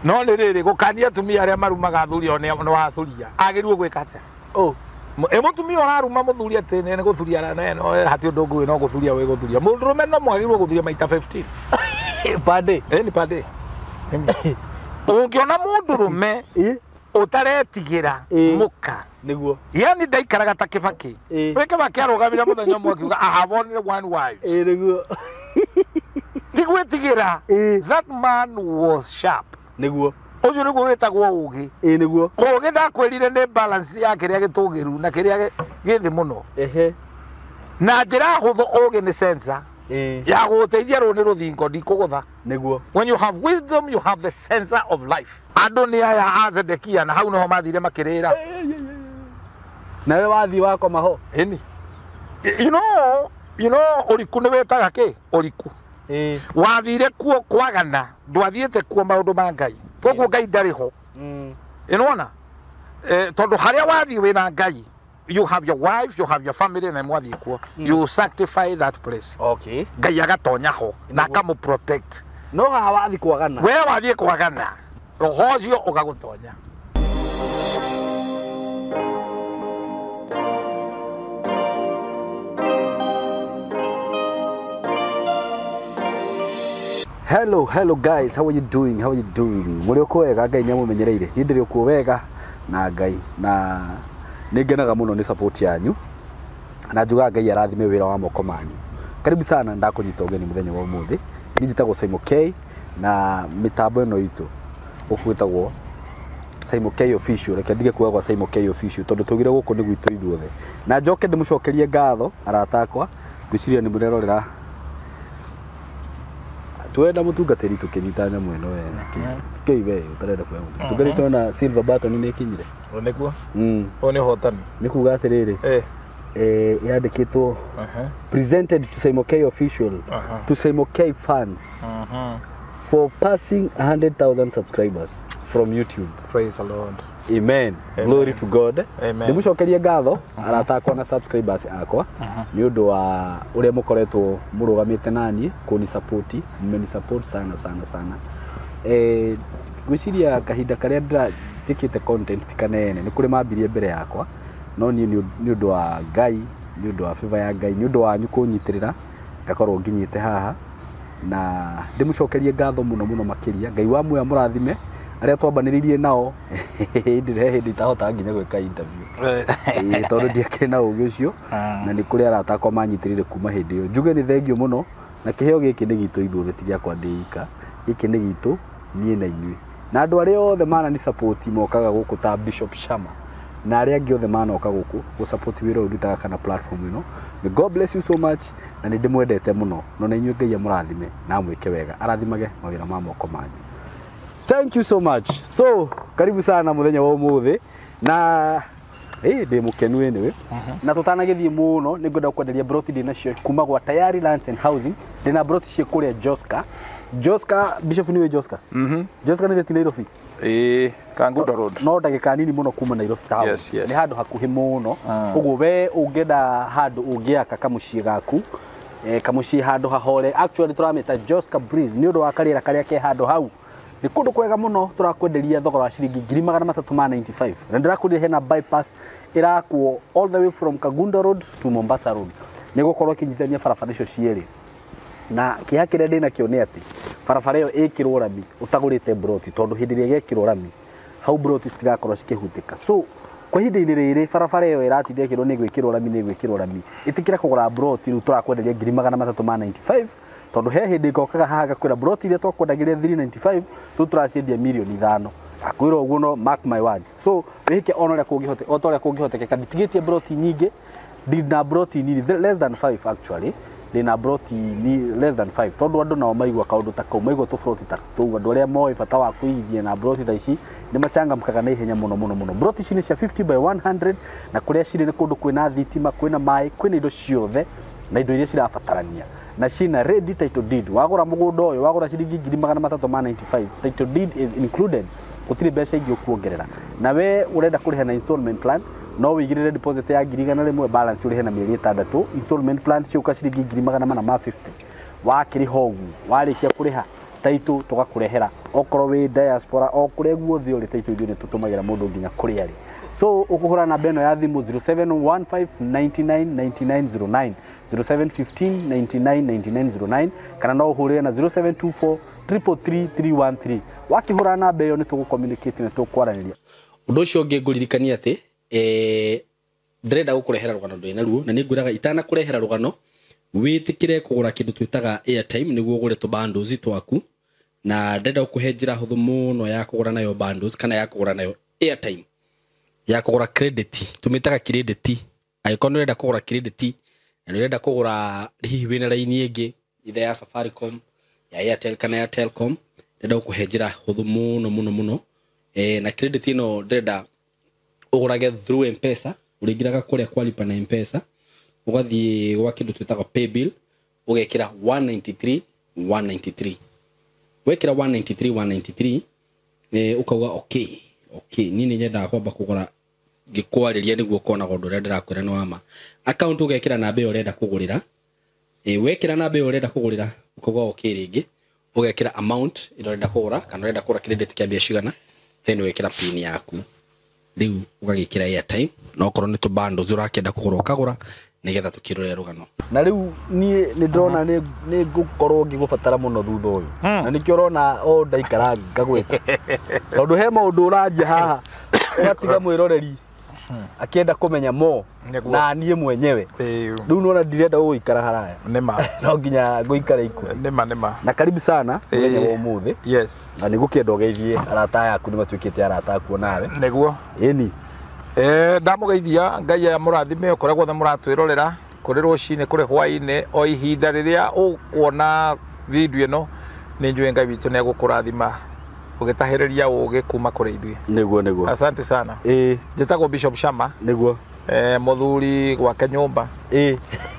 no nä rä rä gå kania atumia arä a marumaga athuri o nä wathuria agä gwä ka atä må tumia å raruma må thuri atä nä gå thuria hatä å ndå ngå no gå thuria wä gå thuria må ndå rå me no mwagä rwo gå thuria maita 15 nä pandä å ngä ona må ndå rå me å taretigä ra må ka niguo yani ndaikaraga ta Kibaki we Kibaki arugamira muthenya mwe akiuga I have only one wife niguo tigwetigira that man was sharp niguo ucio niguo wetagwo ugi niguo ugi ndakwirire ni balance ya kiria gitugiru na kiria githi muno na njira huthu ugi ni sensor ya guteithia ru ni ruthingo ndikugutha niguo when you have wisdom you have the sensor of life andu ni aya azedekia na hau no mathire makirira nawe wathi wako maho eni you know uriku ni wetaga ki uriku wathire kuo kwagana ndwathiete kuo maundu ma Ngai koguo Ngai ndari ho inona tondu haria wathi wina Ngai you have your wife you have your family na mwathi kuo you sanctify that place Ngai agatonya ho na akamu protect no haha wathi kwagana we wathi kwagana roho cio ugagutonya Hello guys, how are you doing? Muri okwega Ngai nyamumenyereire ni ndiri okwo wega na Ngai na ningenaga muno ni support yanyu na njuga Ngai arathime wira wa moko manyu. Karibu sana ndakunyita ugeni muthenya wa umuthi ni njitagwo SYMO na mitambo ino itu ukwitagwo SYMO official reke ndige kuwa kwa SYMO official tondu tugire guku ni gwitu ithuothe na njoke ndimucokerie ngatho aratakwa ngwiciria ni murerorera twenda mutungatiri tukinyita nyamu ino wena kiwe utarenda kwa tugarito na silver button ni kinyire onekuo one hotani ni kuga atiriri yandikitwo presented to SYMO official to SYMO fans for passing 100,000 subscribers from YouTube. Praise the Lord. Amen. Glory to God. Amen. Ndimucokerie ngatho aratakwa na subscribers akwa ni undu wa uria mukoretwo murugamite nani kuni support mmeni support sana gwiciria kahinda karia ndikite content kanene ni kuri mambirie mbere yakwa no ni undu wa Ngai ni undu wa favor ya Ngai ni undu wa nyukunyitirira ngakorwo nginyite haha na ndimucokerie ngatho muno makiria Ngai wa muya murathime aria twambaniririe nao ndirehe nditahota nginya gweka interview tondu ndiakire na ugi ucio na ni kuri aratakwa manyitirire kuma hindi yo njuge ni thengio muno na kiheo giki ni gitu ithuothe tigia kwa ndika giki ni gitu nie na inyui na andu aria othe mana ni support mokaga guku ta Bishop Shama na aria angi othe mana oka guku gu support wira urutaga kana platform ino may God bless you so much na ni ndimwendete muno no na inyui Ngai amurathime na mwike wega arathimage mawira ma moko manyu. Thank you so much. So, karibu sana muthenya wa umuthi na ndi mukenu anyway. Na tutanagithie muno ni ngwenda kwenderia broti dina cio kuma gwa Tayari Lands and Housing. Dina broti cio kuria Joska Bishop niwe Joska. Joska ni Nairobi. Kangundo Road. No ndagika nini muno kuma Nairobi town. Ni handu hakuhi muno. Uguo we ungenda handu ungiaka kamucie gaku. Kamucie handu hahore. Actually turamita Joska Breeze ni undu wa kariera karia ke handu hau. Ni kundu kwega muno turakwenderia thogora wa ciringi 395 na ndirakuria hena bypass irakuo all the way from Kangundo Road to Mombasa Road ni gukorwo kinyithania barabara icio cieri na kihakire ndina kio ni ati barabara iyo ikirwo rami utagurite broti tondu hindi ria gekirwo rami hau broti citigakorwo cikihutika so kwa hindi-ini riri barabara iyo iratinde ikirwo ni gwikirwo rami itikira kugura broti ru turakwenderia 395 tondu he hindi ngokaga haha gakwira broti ile twakwendagiria 395 tu turaciendia milioni 5 akwira uguo no mark my words so wike onoria kungihote otoria kungihotekeka nditigitie broti nyingi ndina broti ni less than 5 actually ndina broti ni less than 5 tondu andu nao maigwa kaundu ta kau maigwa tu broti ta tu andu aria moi bata wa kuithia na broti ta ici ni machangamkaga na ihenya muno broti ici ni cia 50 by 100 na kuria ciri ni kundu kwina thitima kwina mai kwina indo ciothe na indo iria cirabatarania na cina ready title deed wagura mugunda uyu wagura ciringi 395 title deed is included gutiri mbeca ingi ukuongerera na we urenda kuriha na installment plan no wigirire deposit ya 100 balance urihe na mieri 6 installment plan ciuka ciringi 450 wakiri hogu warikia kuriha taito tugakurehera okorwo wi diaspora okure guothe uri taito ithu ni tutumagira mundu nginya kuri ari so ukuhura namba eno ya thimu 0715999909 0715999909 kana no uhure na 0724333313 wakihura namba iyo ni tugucommunicate na tukwaraniria undu ucio ungi nguririkania ati ndirenda gukurehera rugano ndwina ruo na ningwiraga itana kurehera rugano witikire kugura kindu twitaga airtime niguo ugure tu bundles twaku na ndenda gukuhe njira huthu muno ya kugura nayo bundles kana ya kugura nayo airtime ya kugura credit tumitaga credit aiko no ndenda kugura credit na ndenda kugura hihi wina line ingi ithe ya Safaricom ya Airtel kana ya Telcom ndenda gukuhe njira huthu muno na credit ino ndenda ugurage through M-Pesa urigiraga kuria kwalipa na M-Pesa ugathie gwa kindu twitaga pay bill ugekira 193 wekira 193 ukauga okay nini nyenda kwamba kugura gikwariria niguo kona gondu ria ndirakwira no ama account ugekira namba iyo urenda kugurira wekira namba iyo urenda kugurira ukauga okay ringi ugekira amount iro urenda kugura kana urenda kugura credit kia bia cigana then wekira pin yaku riu ugagikira airtime no korwo ni tu bundles urakenda kugura ukagura nigetha tukirore rugano na riu ni ndona ni ngukorwo ngigubatara muno thutha uyu na nikio urona o ndaikara ngagweta tondu he maundu uraria haha ugatiga mwiroreri akienda kumenya mo na nie mwenyewe riu nona ndirenda guikara haraya nima no nginya nguikara iku nima na karibu sana muthenya wa umuthi yes na nigukienda ugeithie arata yaku ni matuikite arata aku nawe niguo eni ndamugeithia ngai ya murathime ukoragwo the muratwirorera kuri rucine kuri hwaine o ihinda riria ukuona video ino ni njue ngai witu ni agukurathima ugitahiriria ugi kuma kuri ithui niguo asante sana njitagwo Bishop Shama niguo muthuri gwake nyumba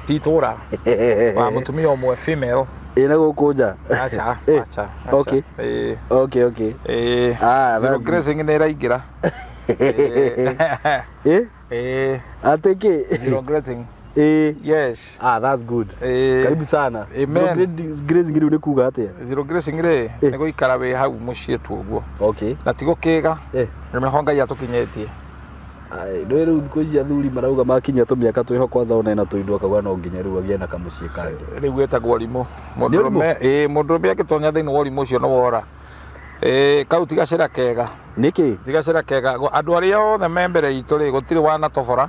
titura wa mutumia umwe female ina gukunja acha okay zero grazing ni raingira ateke zero grazing yes that's good karibu sana amen grazing ri kuga atia zero grazing ri ni guikara we hau mucie tuguo okay na tigo kiga ni mehonga ya tukinyetie ndio riu thikũ athuri marauga makinya tu miaka twiho kwanza ona ina tuindwa kagwa no nginya riu agie na kamucie kangi riu gwetagwo rimu mundurume agitonya thiini wa rimu ucio no wora kauti gacira kega niki tigacira kega andu aria othe membere itu ri gutiri wana tobora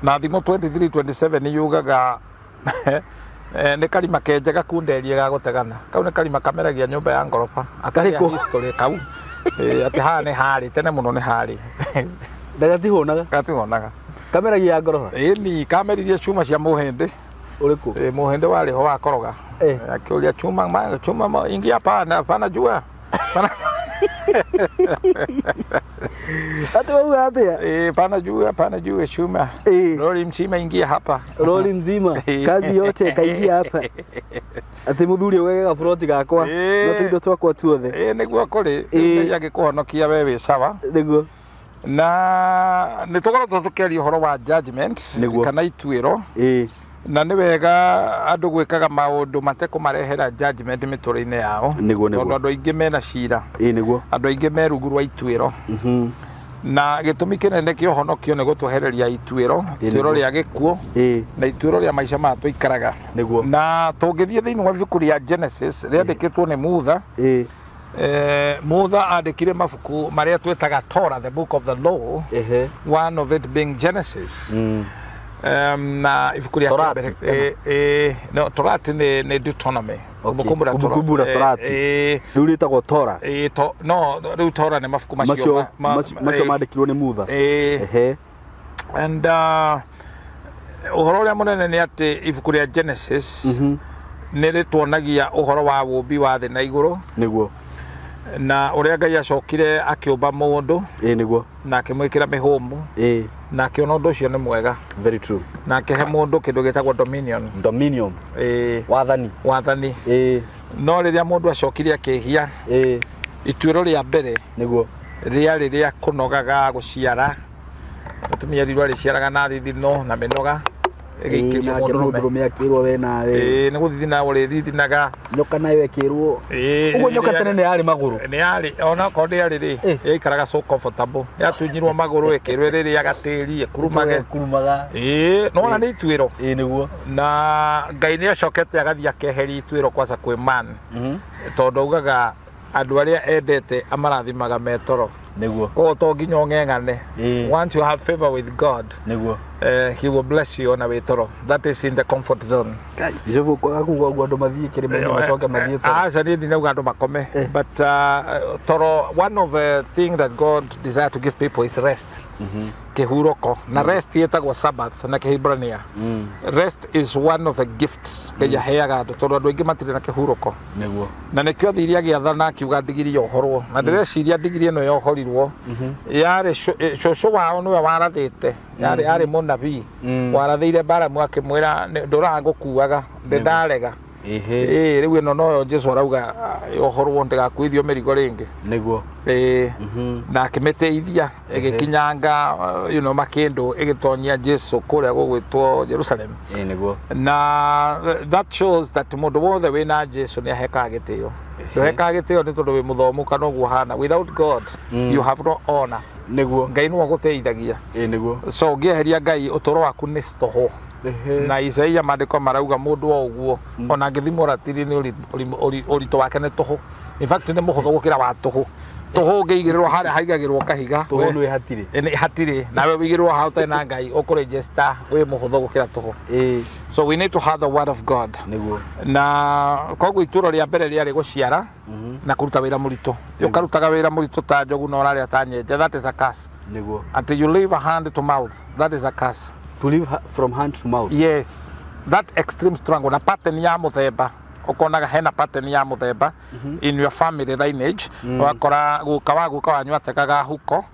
na thimo 2327 yugaga ni karima kenjega kunderie ga gutegana kau ni karima kameragia nyumba ya ngorofa akariko history kau ati ha ni hari tene muno ni hari gatihonaga kameragia ya ngorofa ni kameririe chuma cia muhindi uriku muhindi wari ho wakoroga akiuria chuma ingi hapana jua ati wewe atia pana jua chuma lori mzima ingia hapa lori mzima kazi yote kaingia hapa ati muthuri wega froti gakwa na tuindo twakwa tuothe niguo kuri yagikuhonokia wewe sawa niguo na nitugora tukeri horo wa judgment kana ituiro na ni wega andu gwikaga maundu matekumarehera judgment mituri-ini yao tondu andu aingi mena cira niguo andu aingi merungu rwa ituiro na gitumi kinene kio honokio ni gutwehereria ituiro ria gikuo na ituiro ria maisha ma tuikaraga niguo na tungithie thiini wa ibuku ria Genesis riandikitwo ni Mutha Mutha andikire mabuku maria twetaga Torah, the book of the law, one of it being Genesis. Na ibuku ria no Torah ni Deuteronomy. Kumbukumbu Torah. Riu ritagwo Torah. No, riu Torah ni mabuku macio mandikirwo ni Mutha. And uhoro uria munene ni ati ibuku ria Genesis ni ritwonagia uhoro wa wumbi wa thi na iguru niguo na uria Ngai acokire akiumba mundu niguo na akimwikira mihumu na akiona undu ucio ni mwega very true na akihe mundu kindu gitagwo dominion wathani no riria mundu acokire akihia ituiro ria mbere niguo riari ria kunogaga guciara atumia rirwa riciaraga na thithino na minoga Egikirwo mundurume akirwo we nawe. Ni guthithina uri thithinaga. Nyoka nayo ekirwo. Ugo nyoka tene ni yari maguru. Ni yari ona ko ndi yari ri. Ikaraga so comfortable. Yatunyirwo maguru ekirwe riri agatiri ekurumaga. No ni itwiro. Niguo. Na Ngai ni acokete agathia keheri itwiro kwaca kwi man. Tondu ugaga andu aria endete amarathimaga metoro. Niguo. Ko to nginya ngengane. Once you have favor with God, niguo, he will bless you on a wetoro. That is in the comfort zone. Jevu ko akugwa andu mathie kirime macoke mathie toro. Sani ndinauga andu makome. But toro, one of the things that God desires to give people is rest. Kehuroko. Na rest yetagwo Sabbath na Kihibrania. Rest is one of the gifts que yaheaga andu tondu andu aingi matire na kehuroko. Niguo. Na nikio thiria giathana akiuga ndigiri yohorwo. Na ndireciria ndigiri eno yohorirwo. Yari shosho wao niwe warathite. Yari munabii. Warathiire Balamu akimwira nduragukuaga ndarega. Riu ino no Jesu arauga yohorwo ndigakuithio mirigo ringi. Niguo. Na akimiteithia igikinyanga makindu igitonyia Jesu kuria gugwitwo Jerusalem. Niguo. Na that shows that mundu wothe wina Jesu ni aheka gitio. Ndũheka gĩtĩo nĩ tondũ wĩ mũthomu kana ũguo hana. Without God, you have no honor. Niguo. Ngai nĩwe gũteithagia. Niguo. So ngĩeheria Ngai ũtũũro waku nĩ stoho. Na Isaia mandĩko marauga mũndũ o ũguo ona angĩthimwo ratiri nĩ ũritũ wake nĩ tũhũ. In fact nĩ mũhũthũ gũkĩra wa tũhũ. Tũhũ ũngĩigĩrĩrwo harĩa haigagĩrwo kahiga. Tũhũ nĩ hatirĩ. Nĩ hatirĩ. Nawe wĩigĩrwo hau ũtarĩ na Ngai ũkũregister wĩ mũhũthũ gũkĩra tũhũ. So we need to have the word of God. Niguo. Na koguo itũũro rĩa mbere rĩarĩ gũciara na kũruta wĩra mũritũ. Ũkarutaga wĩra mũritũ ta njogu na ũrarĩa ta nyenje. That is a curse. Niguo. Until you live a hand to mouth. That is a curse. To live from hand to mouth. Yes. That extreme struggle na pattern ya muthemba. Ukonaga hena pattern ya muthemba in your family lineage. Wakora guka wanyu atekaga huko.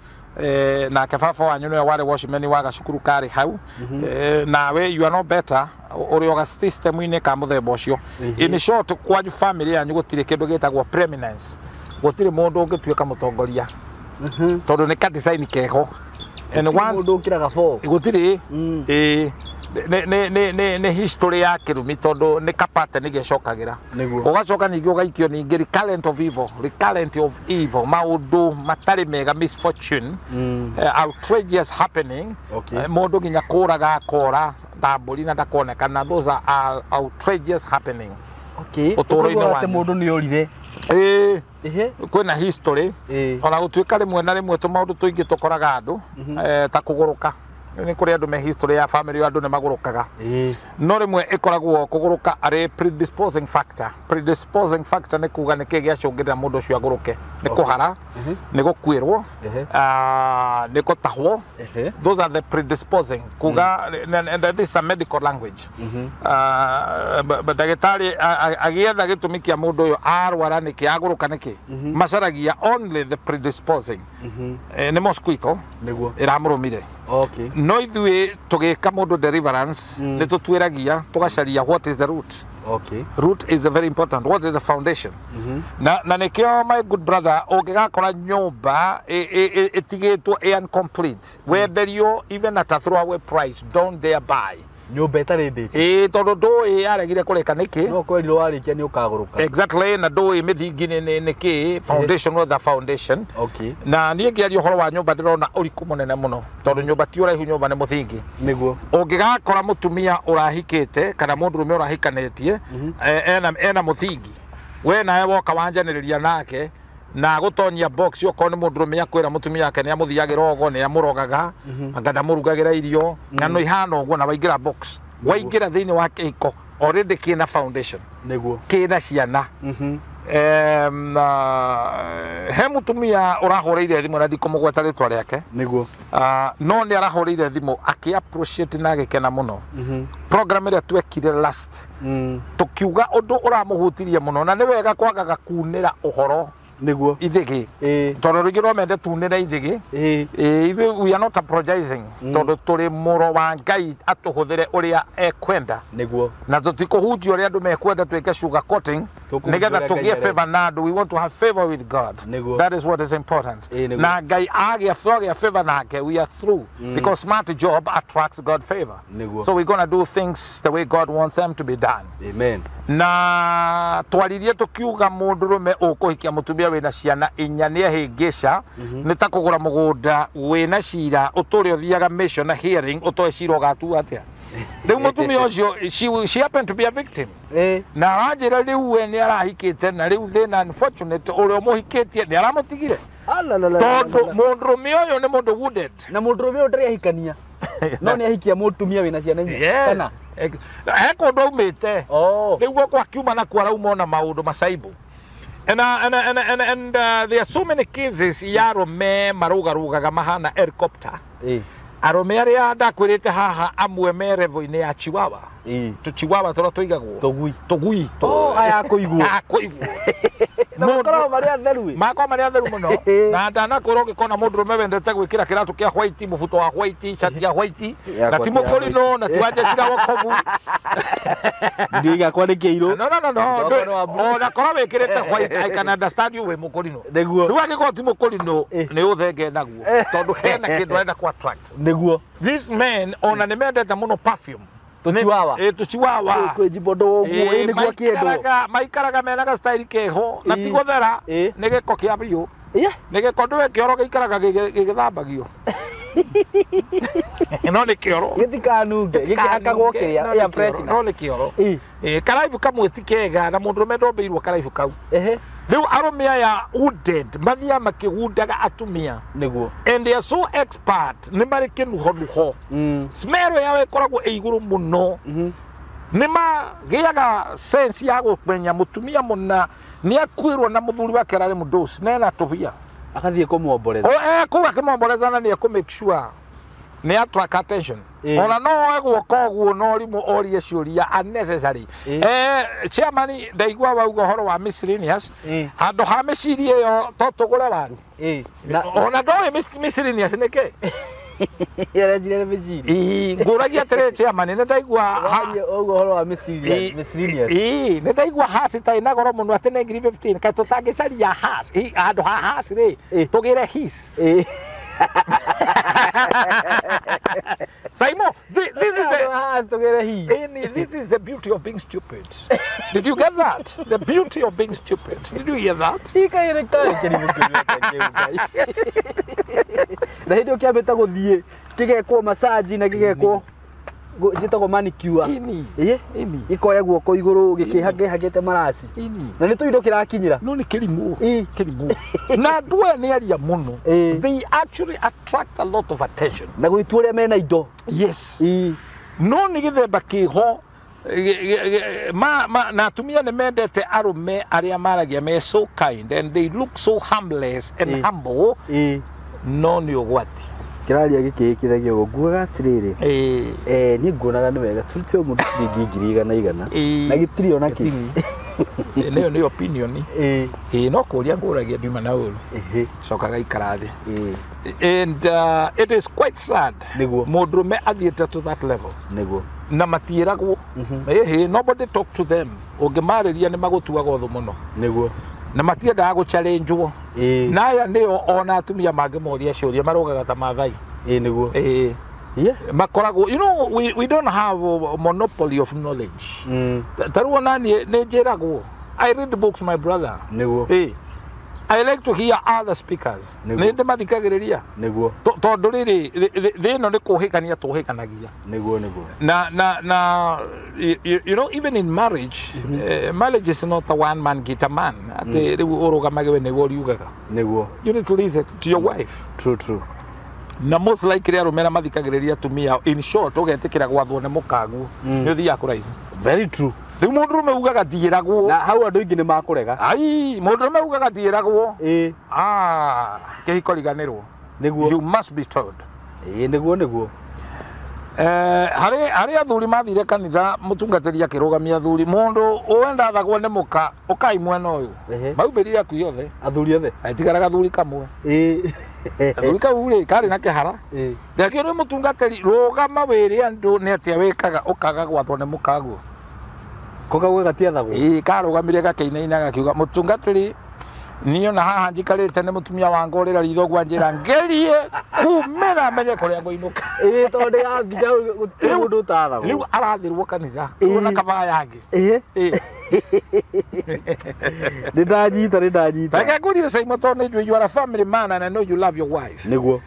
Na kebaba wanyu niwe wari washman wa gacukuru kari hau. Nawe you are no better urioga system ine ka muthemba ucio. In short, kwanyu family yanyu gutire kindu gitagwo preeminence. Gutire mundu ungituika mutongoria. Tondu ni ka design kego. And one mundu ukiraga fo. Gutire ne history ya kirumi tondu ni kapate ni gecokagira. Ugacoka ningi ugaikio ningi recurrent of evil maundu matari mega misfortune, outrageous happening. Mundu nginya kuraga akora ndamburi na ndakonekana. Those are outrageous happening. Okay. Utoro-ini wate mundu ni orire. Kwina history. Ona gutuika rimwe na rimwe tumaundu tuingi tukoraga andu ta kuguruka. Ni kuri andu me history ya family andu ne magurukaga. No rimwe ikoragwo kuguruka ari predisposing factor. Predisposing factor ni kuga ni kigi acungirira mundu ucio aguruke. Ni kuhara, ni gukwirwo, ni gutahwo. Those are the predisposing. Kuga and this is a medical language. But dagitari agietha gitumi kia mundu uyu arwara niki aguruka niki. Macaragia only the predisposing. Ni mosquito. Niguo. Iramurumire. Okay. No ithuĩ tũgĩka mũndũ deliverance nĩ tũtuĩragia tũgacaria what is the root. Okay. Root is very important. What is the foundation? Na nĩkĩo my good brother ũngĩgakora nyũmba ĩtigĩtwo incomplete, wenderio even at a throwaway price, don't dare buy. Nyũmba ĩtarĩ ndĩke. Tondũ ndũĩ yaregire kũrĩka nĩkĩ. No kwerirwo warĩkia nĩ ũkaguruka. Exactly. Na ndũĩ mĩthingi nĩkĩ. Foundation was the foundation. Okay. Na niĩ ngĩaria ũhoro wa nyũmba ndĩrona ũriku mũnene mũno tondũ nyũmba ti ũraihu, nyũmba nĩ mũthingi. Nĩguo. Ũngĩgakora mũtumia ũrahikĩte kana mũndũrũme ũrahikanĩtie ena mũthingi, we nawe woka wanjanĩrĩria nake na gutonyia box yoko ni mũndũrũme akwĩra mũtumia wake nĩ amũthiagĩra ũgo nĩ amũrogaga nganda mũrugagĩra irio ngano ihana ũguo na waingĩra box waingĩra thĩinĩ wa kĩhiko already kĩna foundation. Nĩguo. Kĩna ciana. He mũtumia ũrahũrĩire thimũ na ndikũmũgweta rĩtwa rĩake. Nĩguo. No nĩ arahũrĩire thimũ akĩ-appreciate na agĩkena mũno program ĩrĩa twekire last, tũkiuga ũndũ ũramũhutirie mũno na nĩ wega kwagaga kunĩra ũhoro. Nĩguo. Ithĩgĩ. Tondũ rĩngĩ no mende tunĩre ithĩgĩ. We are not apologizing tondũ tũrĩ mũro wa Ngai atũhũthĩre ũrĩa ekwenda. Nĩguo. Na tũtikũhunjia ũrĩa andũ mekwenda twĩke sugar coating nigetha tugie favor na andu. We want to have favor with God. That is what is important. Na Ngai agia favor nake, we are through. Because smart job attracts God favor. So we're going to do things the way God wants them to be done. Amen. Na twaririe tukiuga mundurume ukuhikia mutumia wina ciana inya ni ahingica ni ta kugura mugunda wina cira uturi uthiaga mission na hearing utoe cira ugatu atia. Riu mutumia ucio she happened to be a victim. Na wanjira riu we ni arahikite na riu thina unfortunate urio muhikitie ni aramutigire. Tondu mundurume uyu ni mundu wounded. Na mundurume uyu ndari ahikania. No ni ahikia mutumia wina ciana inya. Kana eko ndo umite niguo kwa kiuma na kwa rauma na maundu masaibu and there are so many cases ya arome marugarugaga mahana helicopter arome aria ndakwirite haha amwe me level-ini ya Chiwawa tu Chiwawa tora tuigagwo tugui aya kuigwo makoro maria theru muno na ndana koro ngikona mundurume wendete gwikira kiratu kia white mufuto wa white shati ya white na timo kolino na tiwanje kira wokovu ndiga kwandikiro no na koro wikirite white I can understand you we mukolino niguo ngiko timo kolino ni uthenge naguo tondu hena kindu enda ku attract niguo this man ona ni mendete muno perfume tuchiwawa kwejibodo guo niguo kindu maikaraga menaga style keho na tigothera ni giko kia biu ni giko ndwe kioro gikaraga gigithambagio no ni kioro gitikanunge gikakagwo kiria ya fresh no ni kioro karaibu kamwe tikega na mundu mendombeirwo karaibu kau riu arumia ya wounded mathia makigundaga atumia niguo and they are so expert ni mari kinuho smero yawe koragwo iguru muno ni magiaga sense ya gukmenya mutumia muna ni akwirwo na muthuri wake arari munduci nena tubia akathie kumwomboreza kuga kimwomboreza na ni ku make sure ni attract attention ona no egwo koguo no rimu orie ciuria unnecessary chairman ndaigwa wauga horo wa miscellaneous handu ha mecirie yo to tugure waru ona ndoe miscellaneous nike yarajire meciri nguragia tere chairman ne ndaigwa oguo horo wa miscellaneous ni ndaigwa hasi tai na goro muno atene ngiri 15 ka tutangicaria has handu ha has ri tugire his SYMO, this is the beauty of being stupid. Did you get that? The beauty of being stupid. Did you hear that? Na hindi ukiambita guthie kigekwo massage na kigekwo gitagwo manicure ini ikoya guoko iguru gikihagehagete marasi na ni tuindo kirakinyira no ni kirimu na ndwe ni aria muno they actually attract a lot of attention na gwituria mena indo yes no ni githemba kiho na atumia ni mendete arume aria maragia me so kind and they look so harmless and humble no ni ugwati kiraria giki kithagio guguaga atiriri ni nguonaga ni wega turute mundu ngiri igana na gitiri ona ki leo ni opinion no kuria nguragia bima na uru cokaga ikarathi and it is quite sad mundurume athiete to that level na matiragwo nobody talk to them ungimariria ni magutuaga uthu muno na matiendaga gu challenge wo na aya nio ona atumia mangimoria ciuria marogaga ta mathai niguo makorago you know we don't have a monopoly of knowledge taruona ni njirago I read books my brother niguo I like to hear other speakers ni ndemathikagiriria niguo tondu riri thino ni kuhikania tuhikanagia niguo na you know even in marriage marriage is not a one man get a man ati riu urugamage we niguo riugaga niguo you need to listen to your wife true na most likely arumera mathikagiriria tumia in short ugetikira gwathwo ne mukagu ni uthia kuraihu very true riu mundurume ugaga ndiiragwo na hau andu ingi ni makurega ai mundurume ugaga ndiiragwo kihiko riganirwo niguo you must be told niguo hari athuri mathire kanitha mutungatiri akirugamia athuri mundu uwenda thagwo ne muka ukai mwena uyu maubirire aku yothe athuri othe atigaraga athuri kamwe athuri kaure kari na kihara ndakio ni mutungatiri rugama wiri andu ni atia wikaga ukaga gwathwo ne mukaguo Kokagwe gatiathagwo. Karugamire gakeinaina gakiuga mutungatiri niyo na haha njikarite ne mutumia wanga urira ritho gwanjira ngerie kumera menye kuria ngoinuka. Tondu ya thija mundu utathagwo. Riu arathirwo kanitha. Ona kabaga yangi. Ndajita. Taka kuria SYMO tondu you are a family man and I know you love your wife. Niguo.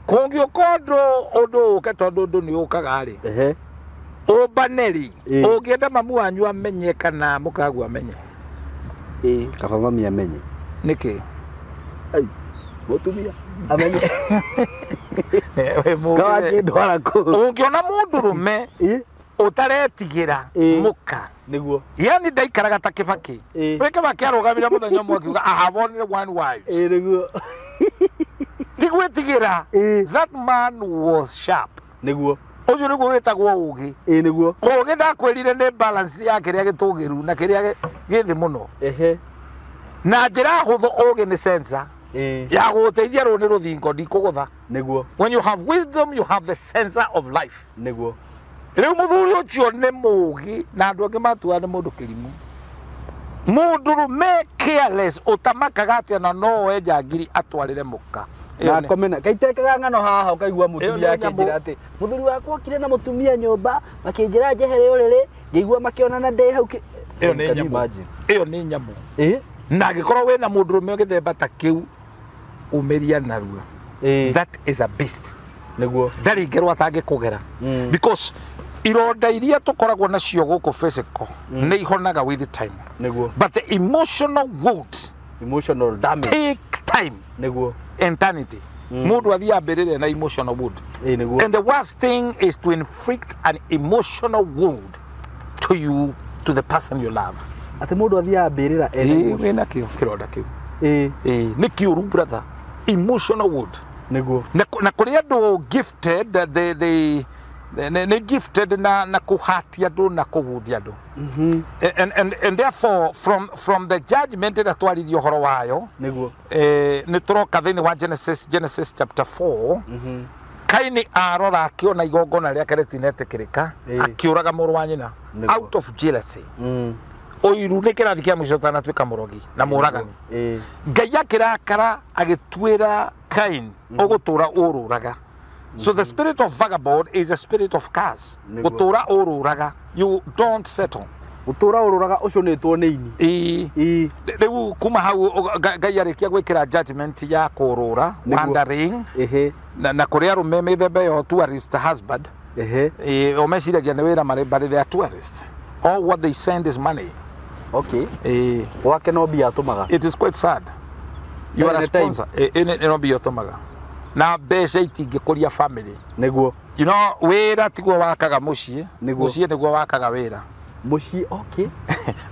Kongio kondo ondo ke tondu ndu ni ukaga ri. Obaneri. Ogienda mamu wanyu amenye kana mukagu amenye. Kaba mami amenye. Niki? Ai, mutumia amenye. We mu. Kawa kindwara ku. Ungiona mundurume utaretigira muka. Niguo. Yani ndaikaraga ta Kibaki. Weke baki arugamira muthenya mwe akiuga I have only one wife. Niguo. Tigwetigira. That man was sharp. Niguo. Ucio niguo wetagwo ugi. Niguo. Ugi ndakwirire ni balance ya kiria gitugiru na kiria githi muno. Na njira huthu ugi ni sensor. Ya guteithia ru ni ruthingo ndikugutha. Niguo. When you have wisdom you have the sensor of life. Niguo. Riu muthuri ucio ni mugi na andu angi matua ni mundu kirimu. Mundurume careless utamakaga atia na no enja ngiri atwarire muka. Na komena kaitekaga ngano haha ukaigua mutumia akinjira ati muthuri wakwa kire na mutumia nyumba makinjira njehere uriri ngigua makionana ndi hau iyo ni nyamu. Iyo ni nyamu. Na gikorwo wina mundurume githemba ta kiu umeria naruo. That is a beast. Niguo. Ndari ngerwa atangikugera. Because ironda iria tukoragwo nacio guku physical ni ihonaga with time. Niguo. But the emotional wound, emotional damage take time. Niguo. Eternity. Mundu athia ambirire na emotional wound. And the worst thing is to inflict an emotional wound to you, to the person you love. Ati mundu athia ambirira wina kironda kiu. Ni kiuru brother. Emotional wound. Niguo. Na kuri andu gifted they gifted na kuhatia andu na kugudia andu. And therefore from the judgment that twaririo horo wayo niguo ni turoka thini wa Genesis chapter 4 Kaini arora akiona igongona riake ritinetikirika akiuraga muru wa nyina out of jealousy. Oiru ni kirathi kia mwisho tanatuika murogi na muragani. Ngai akirakara agitwira Kain ugutura ururaga. So the spirit of vagabond is a spirit of curse. Gutura ururaga, you don't settle. Gutura ururaga ucio ni tuoneini. Riu kuma hau Ngai arikia gwikira judgment ya kurura wandering na kuria rume mithemba yo tourist husband. O meciragia ni wira mari but they are tourists. All what they send is money. Okay. Wake no bia tumaga. It is quite sad. You are a sponsor. No bia tumaga. Na mbeca itingikuria family. Niguo. You know wira tiguo wakaga mucii. Mucii niguo wakaga wira. Mucii okay.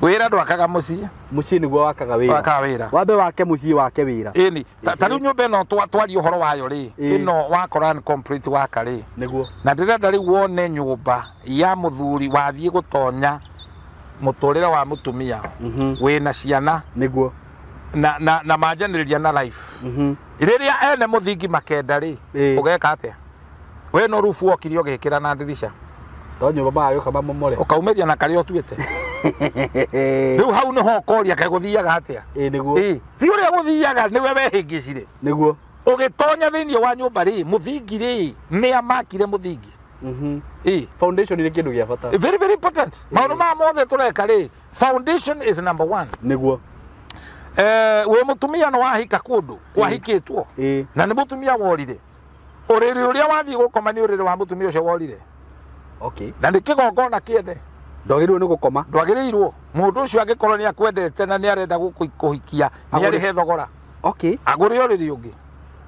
Wira ndwakaga mucii. Mucii niguo wakaga wira. Wakaga wira. Wambe wake mucii wake wira. Ini tariu nyumba no twari uhoro wayo ri. Ino wakora ni complete waka ri. Niguo. Na ndirenda riu wone nyumba ya muthuri wathie gutonya muturire wa mutumia. Wina ciana. Niguo. Na majaniriria na life. Iriria ene muthingi makenda ri ugeka atia we no rufu okirio gikira na ndirisha to nyumba mayo kama momore ukaumeria na kari otuite riu hau ni ho koria kai guthiaga atia niguo ti uria guthiaga ni we wehingicire niguo ugitonya thiini wa nyumba ri muthingi ri ni amakire muthingi foundation ni kindu gia bata very very important maundu ma mothe tureka ri foundation is number 1 niguo we mutumia no wahika kundu kwahikitwo na ni mutumia worire uriri uria wathie gukoma ni uriri wa mutumia ucio worire. Okay. Na ni kigongona kiende ndwagirwo ni gukoma ndwagirirwo mundu ucio angikorwo ni akwendete na ni arenda gukuhikia ni ari he thogora. Okay. Aguri uriri ungi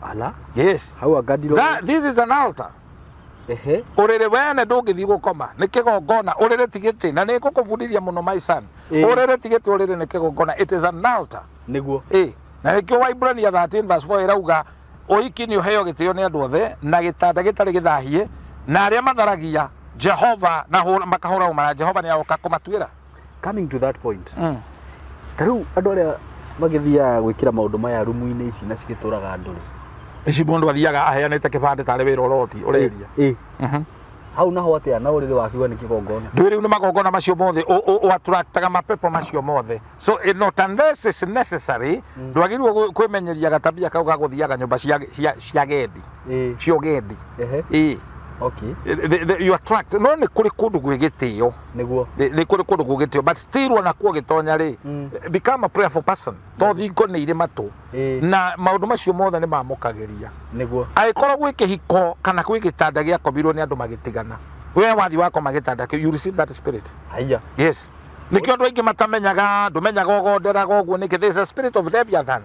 ala yes how agadiro this is an altar. Uriri wene ndungithii gukoma ni kigongona uriri tigiti na ni gukubundithia muno my son uriri tigiti uriri ni kigongona it is an altar niguo na nikio Waibrania 13 verse 4 irauga oiki ni uheo gitio ni andu othe na gitanda gitari githahie na aria matharagia Jehova na makahora umara Jehova ni aoka kumatwira. Coming to that point taru andu aria magithia gwikira maundu maya rumu-ini ici na cigituraga andu ri ici mundu athiaga aheanite kibande tare wira uroti ureria hau naho atia na urire wakiwa ni kigongona ndwiri ni magongona macio mothe o attractaga mapepo macio mothe so not unless it's necessary ndwagirwo kwimenyeria gatabia kau ga guthiaga nyumba cia gendi cio gendi okay you attract no ni kuri kundu gwigitio niguo ni kuri kundu gwigitio but still ona kuo gitonya ri become a prayerful person to thingo ni ire matu na maundu macio mothe ni mamukagiria niguo aikorwo gwi kihiko kana gwi gitanda gia kombirwo ni andu magitigana we wathi wako magitanda you receive that spirit aya yes nikio andu aingi matamenyaga ndumenyaga ogonderaga oguo niki there is a spirit of Leviathan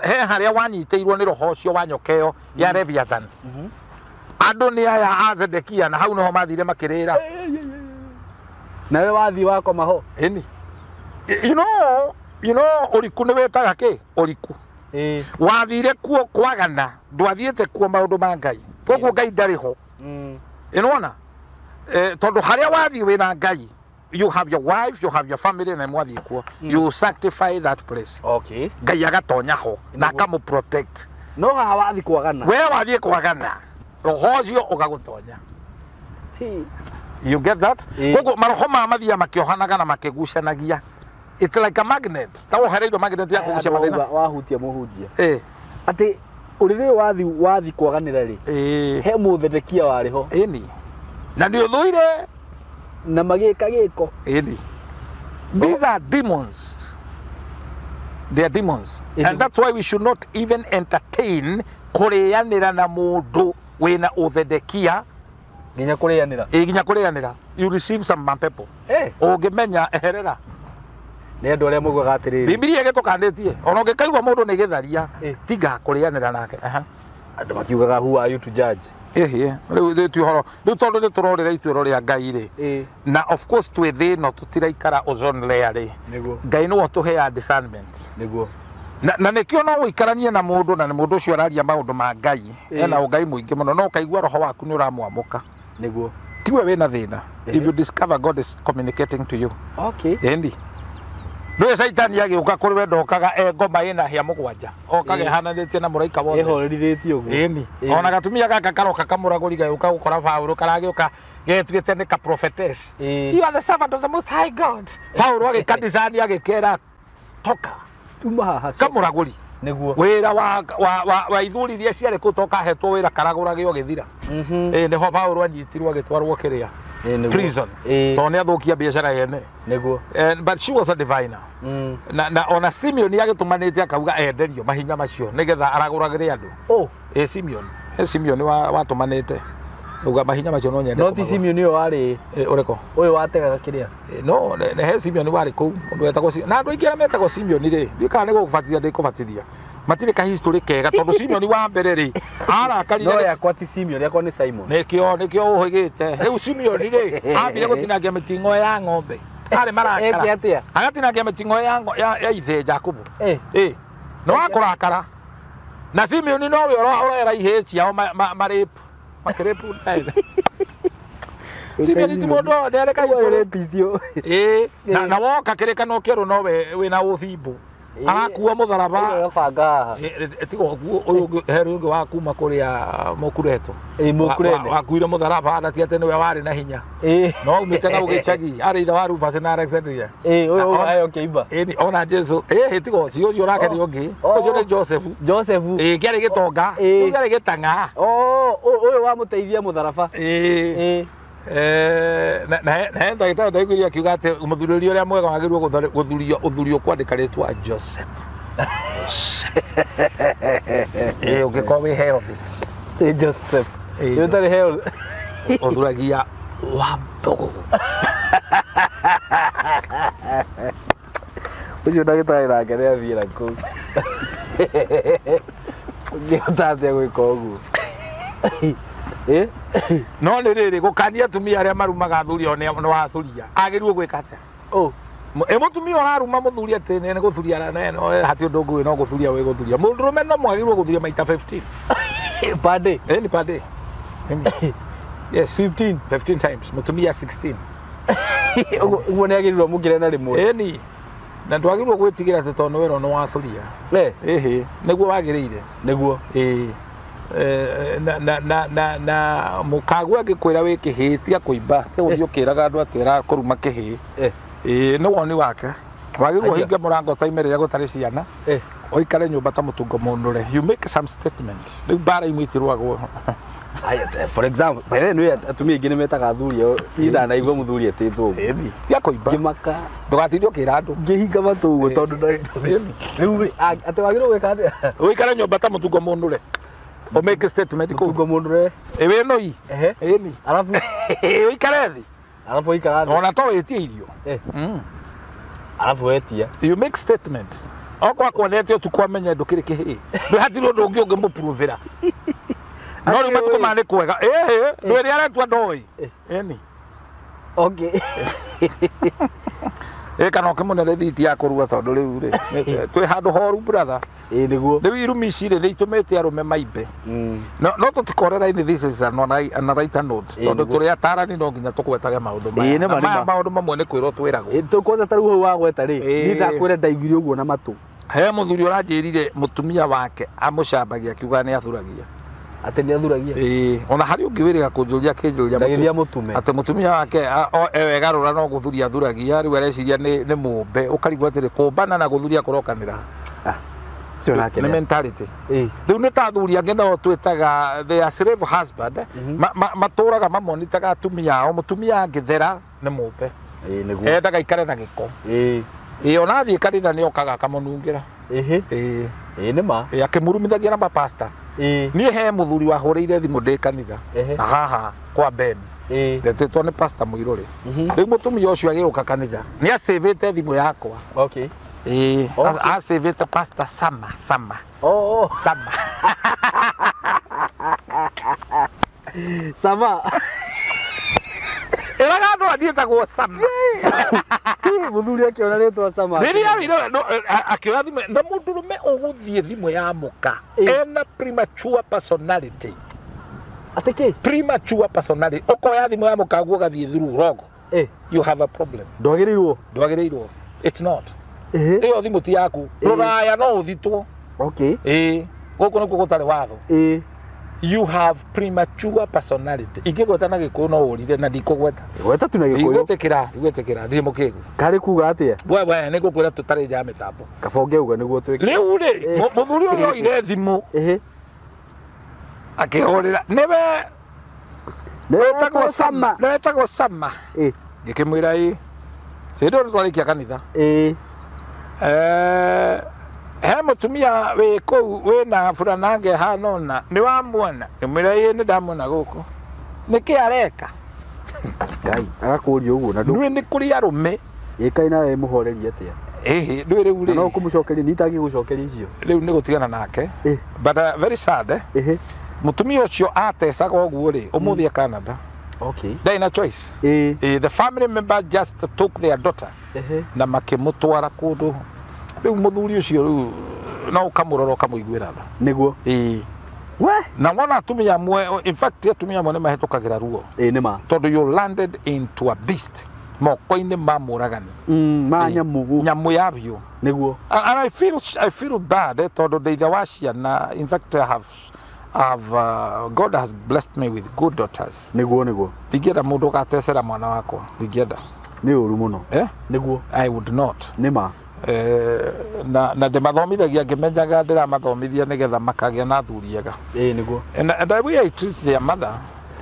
he haria wanyiteirwo ni roho cio wanyokeo ya Leviathan andu ni aya azedekia na hau no mathire makirira nawe wathi wako maho eni you know uriku ni wetaga ki uriku wathire kuo kwagana ndwathiete kuo maundu ma Ngai koguo Ngai ndariho inona tondu haria wathi wina Ngai you have your wife you have your family na mwathi kuo you sanctify that place okay Ngai agatonya ho na akamu protect no ha wathi kwagana we wathi kwagana roho cio ugagutonya you get that koguo maroho ma mathia makiohanaga na makigucanagia it's like a magnet tawo hereido magnet ya kugucia mathina wahutia muhunjia ati urire wathi kwaganira ri he muthedekia wariho eni na ndio thuire na magika giko eni these are demons they are demons and that's why we should not even entertain kurianira na mundu wina uthedekia nginya kurianira you receive some people ungimenya eherera ni andu aria mugaga atiriri Biblia gitukanditie ona ngikaigwa mundu ni githaria tiga kurianira nake andu makiugaga who are you to judge riu tuhoro riu tondu ni turorira ituiro ria Ngai ri na of course twithe no tutiraikara ozone layer ri Ngai no tuheya discernment niguo na nikio no wikaranie na mundu na mundu ucio araria maundu ma Ngai ena Ngai muingi muno no kaigua roho waku ni uramwamuka niguo tiwe wina thina if you discover God is communicating to you okay endi no saitani agiuka kuri we ndokaga ngoma ina hia mugwanja okage hananitie na muraika wothe ehorithithie uguo eni ona gatumia gaka karoka kamuraguri gauka gukora Paulo karagiuka getwite ni ka prophetess you are the servant of the most high God Paulo agikadizani agikera toka kamuraguri niguo wira wa ithuri iria ciari kutoka hetwo wira karagurage ogithira niho Paulo anyitirwo agitwarwo kiria prison to ne athukia biashara yene niguo but she was a diviner na ona Simeon agitumanite akauga enderio mahinya macio nigetha araguragire andu Simeon watumanite uga mahinya macio no nyende no ti Simeon yo wari ureko uyu wategaga kiria no he Simeon wari ku mundu etagwo na andu aingi metagwo Simeon ri ndikana ni gukubatithia ndikubatithia matire ka history kega tondu Simeon wa mbere ri arakarire no yakwa ti Simeon yakwa ni SYMO nikio uhigite riu Simeon ri ambire gutinagia mitingo ya ng'ombe ari marakara atia agatinagia mitingo ya ithe Jacob no akurakara na Simeon no we urera ihe ciao maripu makirepu Simeon ti mundu ndereka history na woka kireka no kero no we wina uthimbu arakuwa mutharaba banga tigo uyu heru ungi wa kuma kuria mukureto mukurene wakuire mutharaba na tiate ni we wari na hinya no umite na ugicagi ari itha wa Rufus na Alexandria uyu ayo kiimba ni ona Jesu tigo cio cio rake ni ungi ucio ni Joseph kiari gitonga kiari gitanga uyu wa muteithia mutharaba na ndagĩtarĩ ndaiguire akiuga atĩ mũthurĩri ũrĩa mwega wagĩrĩirwo gũthurio kwandĩka rĩtwa Joseph ũngĩkorwo wĩ healthy Joseph ũtarĩ healthy ũthuragia Wambũgũ ucio ndagĩtarĩ nake nĩ athiĩra kũu ũngĩhota atĩa gwĩka ũguo no nĩ rĩrĩ gũkania atumia arĩa marumaga athuri o nĩ wathuria agĩrĩirwo gwĩka atĩa mũtumia ũraruma mũthuri atĩ nĩ gũthuria hatirĩ ũndũ ũngĩ no gũthuria wĩ gũthuria mũndũrũme no mwagĩrĩirwo gũthuria maita 15 per day per day yes 15 times mũtumia 16 ũguo nĩ agĩrĩirwo mũkĩre na rĩmwe na ndwagĩrĩirwo gwĩtigĩra atĩ tondũ wĩra nĩ wathuria nĩguo wagĩrĩire nĩguo na mukagu agikwira wikihitia kuimba uthio kiraga andu atira kuruma kihi no woni wake wagirwo hinga murango taimereria gutari ciana oikare nyumba ta mutungo munure. You make some statements riu bara imwitirwagwo for example no atumia ingine metaga thuria ida na igwa muthuri etitwo ya kuimba ngimaka ndugatindio kira andu ngihinga matugo tondu riu ate wagirwo gwika atia oikare nyumba ta mutungo munure o make statement ko mutungo munure ewe no i ni alafu oikare thi alafu oikara ona to etie irio alafu etia you make statement okwa kwonete tukwamenya ndukiri kihi ndihatiro ndungi ungimuprovera no ni matuko mane kwega ndweri aratwa ndoi eni okay kana okimunere thiti ya kurua tondu riu ri twi handu horu brother niguo riu irumi cire ni itumete arume maimbe no tutikorera ini this is an right note tondu turi atarani no nginya tukwetage maundu maya maundu mamwe ni kwirwo twiragwo tukwanza tariu hau wagweta ri ni ndakwira ndaiguire uguo na matu he muthuri uranjirire mutumia wake amucambagia akiuga ni athuragia ate ni athuragia ona hari ungiwiriga kunjuria kinjuria mutume ate mutumia wake ewe garura no guthuria athuragia riu areciria ni mumbe ukarigwa atiri kumbana na guthuria kurokanira ni mentality riu ni ta athuri angi no twitaga the slave husband maturaga mamonitaga atumia ao mutumia angithera ni mumbe endaga ikare na giko ona thie kanitha ni okaga kamunungira ni ma akimurumithagia na mapasta nie he muthuri wahuriire thimu ndi kanitha na haha kwa ben ndetitwo ni pastor muiruri riu mutumia ucio agiuka kanitha ni asavete thimu yakwa okay asavete pastor sama sama sama eraga andu athietagwo sama muthuri akiona ritwa sama riria akioya thimu na mundurume uguthie thimu ya muka ena premature personality ateke premature personality ukoya thimu ya muka gugathie through rogo you have a problem ndwagirirwo it's not iyo thimu ti yaku ruraya no uthitwo okay guku nikuo gutari watho you have premature personality ingigweta na gikuyu no urire na ndikugweta gweta tu na gikuyu igwetekera ndi mukigu kari kuga atia we nigukwira tutari ja mitambo kabonge uga niguo twike riu ri muthuri uyu ire thimu akihorira niwe netagwo sama ngikimwira cindo twarikia kanitha he mutumia wi kuu wina burana nge hanona ni wamuona imwira ni ndamona guku niki areka ngai agakuria uguo na ndwi ni kuria rume ikai nawe muhoreria atia ndwi riu ri no kumucokeria nitagi gucokeria icio riu ni gutigana nake but very sad mutumia ucio atesaga uguo ri umuthia Canada okay they na choice the family member just took their daughter na makimutwara kundu riu muthuri ucio riu no kamuroro kamuiguira tha niguo we na wona atumia mwe in fact atumia mwe mahitukagira ruo ni ma tondu you landed into a beast moko-ini ma muragani ma nyamu yabio niguo and I feel bad tondu ndeitha wa ciana in fact I have God has blessed me with good daughters niguo ndigienda mundu gatecera mwana wakwa ndigienda ni uru muno niguo I would not nima na ndimathomithagia ngimenyaga ndiraamathomithia nigetha makagia na thuriega niguo and the way I treat their mother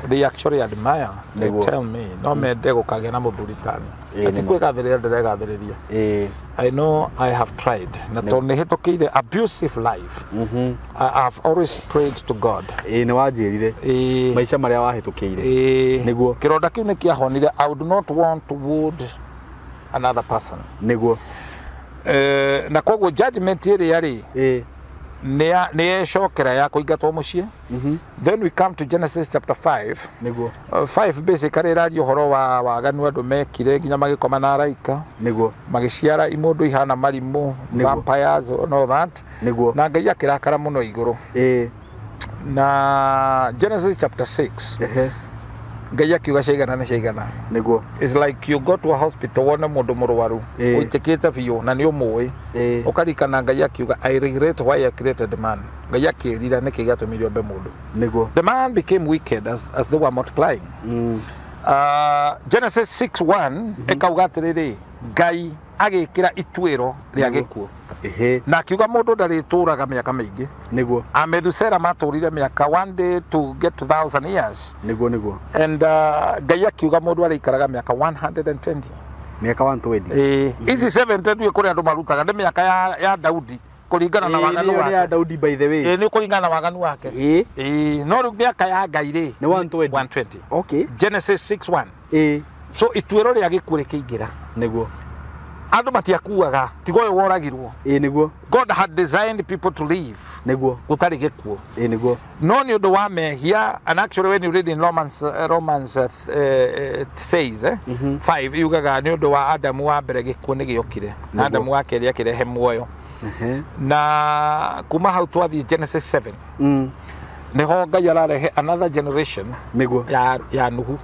they actually admire they tell me no mende gukagia na muthuri tani ati kwĩgathĩrĩria ndĩregathĩrĩria I know I have tried na tondu nĩhĩtũkĩire abusive life I have always prayed to God nĩ wanjĩrire maica marĩa wahĩtũkĩire niguo kĩronda kĩu nĩ kĩahonire I would not want to wound another person niguo na koguo judgment ĩrĩa rĩ nĩ ecokera ya kũingatwo mũciĩ then we come to Genesis chapter 5 niguo 5 basically ĩraria ũhoro wa waganu andũ mekire nginya magĩkoma na araika niguo magĩciara imũndũ ihana marimũ vampires and all that niguo na Ngai akĩrakara mũno igũrũ na Genesis chapter 6 Ngai akiuga ciigana nĩ ciigana. Niguo. It's like you go to a hospital wona mũndũ mũrwaru ũitikĩte biũ na nĩ ũmũĩ ũkarikana Ngai akiuga I regret why I created man. Ngai akĩrira nĩkĩ gĩatũmire ombe mũndũ. Niguo. The man became wicked as they were multiplying. Genesis 6:1 ekauga atĩrĩrĩ Ngai agĩkĩra ituĩro rĩa gĩkuũ. Na akiuga mũndũ ndarĩtũraga mĩaka mĩingĩ. Niguo. Amethusera matũrire mĩaka 1 day to get to 1,000 years. Niguo. And Ngai akiuga mũndũ arĩikaraga mĩaka 120. Mĩaka 120. Ici 70 ndio kũrĩa andũ marutaga nĩ mĩaka ya Daudi kũringana na waganu wake. Ya Daudi by the way. Nĩ kũringana na waganu wake. No rĩu mĩaka ya Ngai rĩ nĩ 120. Okay. Genesis 6:1. So ituĩro rĩa gĩkuũ rĩkĩingĩra. Niguo. Andũ matiakuaga tigo ũyũ woragirwo. Niguo. God had designed people to live. Niguo. Gũtarĩ gĩkuũ. Niguo. No nĩ ũndũ wa mehia, and actually when you read in Romans it says 5 yugaga nĩ ũndũ wa Adamu wa mbere gĩkuũ nĩ gĩokire. Adamu wa kerĩ akĩrehe muoyo. Na kuma hau twathiĩ Genesis 7. Nĩho Ngai ararehe another generation. Niguo. Ya Nuhu.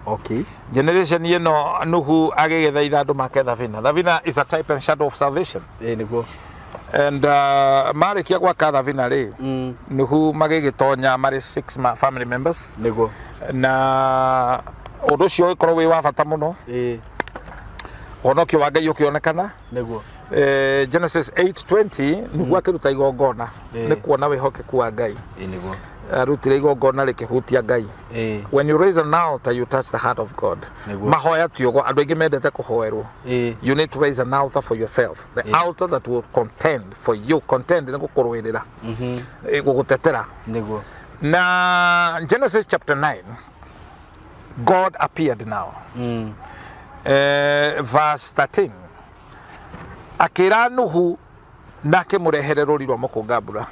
Okay. Generation ino Nuhu agĩgĩthaitha andũ make thabina. Thabina is a type and shadow of salvation. Niguo. And marĩkia gwaka thabina rĩ Nuhu magĩgĩtonya marĩ 6 family members. Niguo. Na ũndũ ũcio ũkorwo wĩ wa bata mũno. Ũhonokio wa Ngai ũkĩonekana. Niguo. Genesis 8:20 Nuhu akĩruta igongona nĩ kuona wĩhokeku wa Ngai. Niguo. Rutire igongona rĩkĩhutia Ngai. When you raise an altar you touch the heart of God. Mahoya tiogo andũ aingĩ mendete kũhoerwo. You need to raise an altar for yourself. The altar that will contend for you. Contend nĩ gũkũrũĩrĩra. Gũgũtetera. Niguo. Na Genesis chapter 9 God appeared now. Verse 13 akĩra Nuhu na akĩmũrehere rũri rwa mũkũngambura.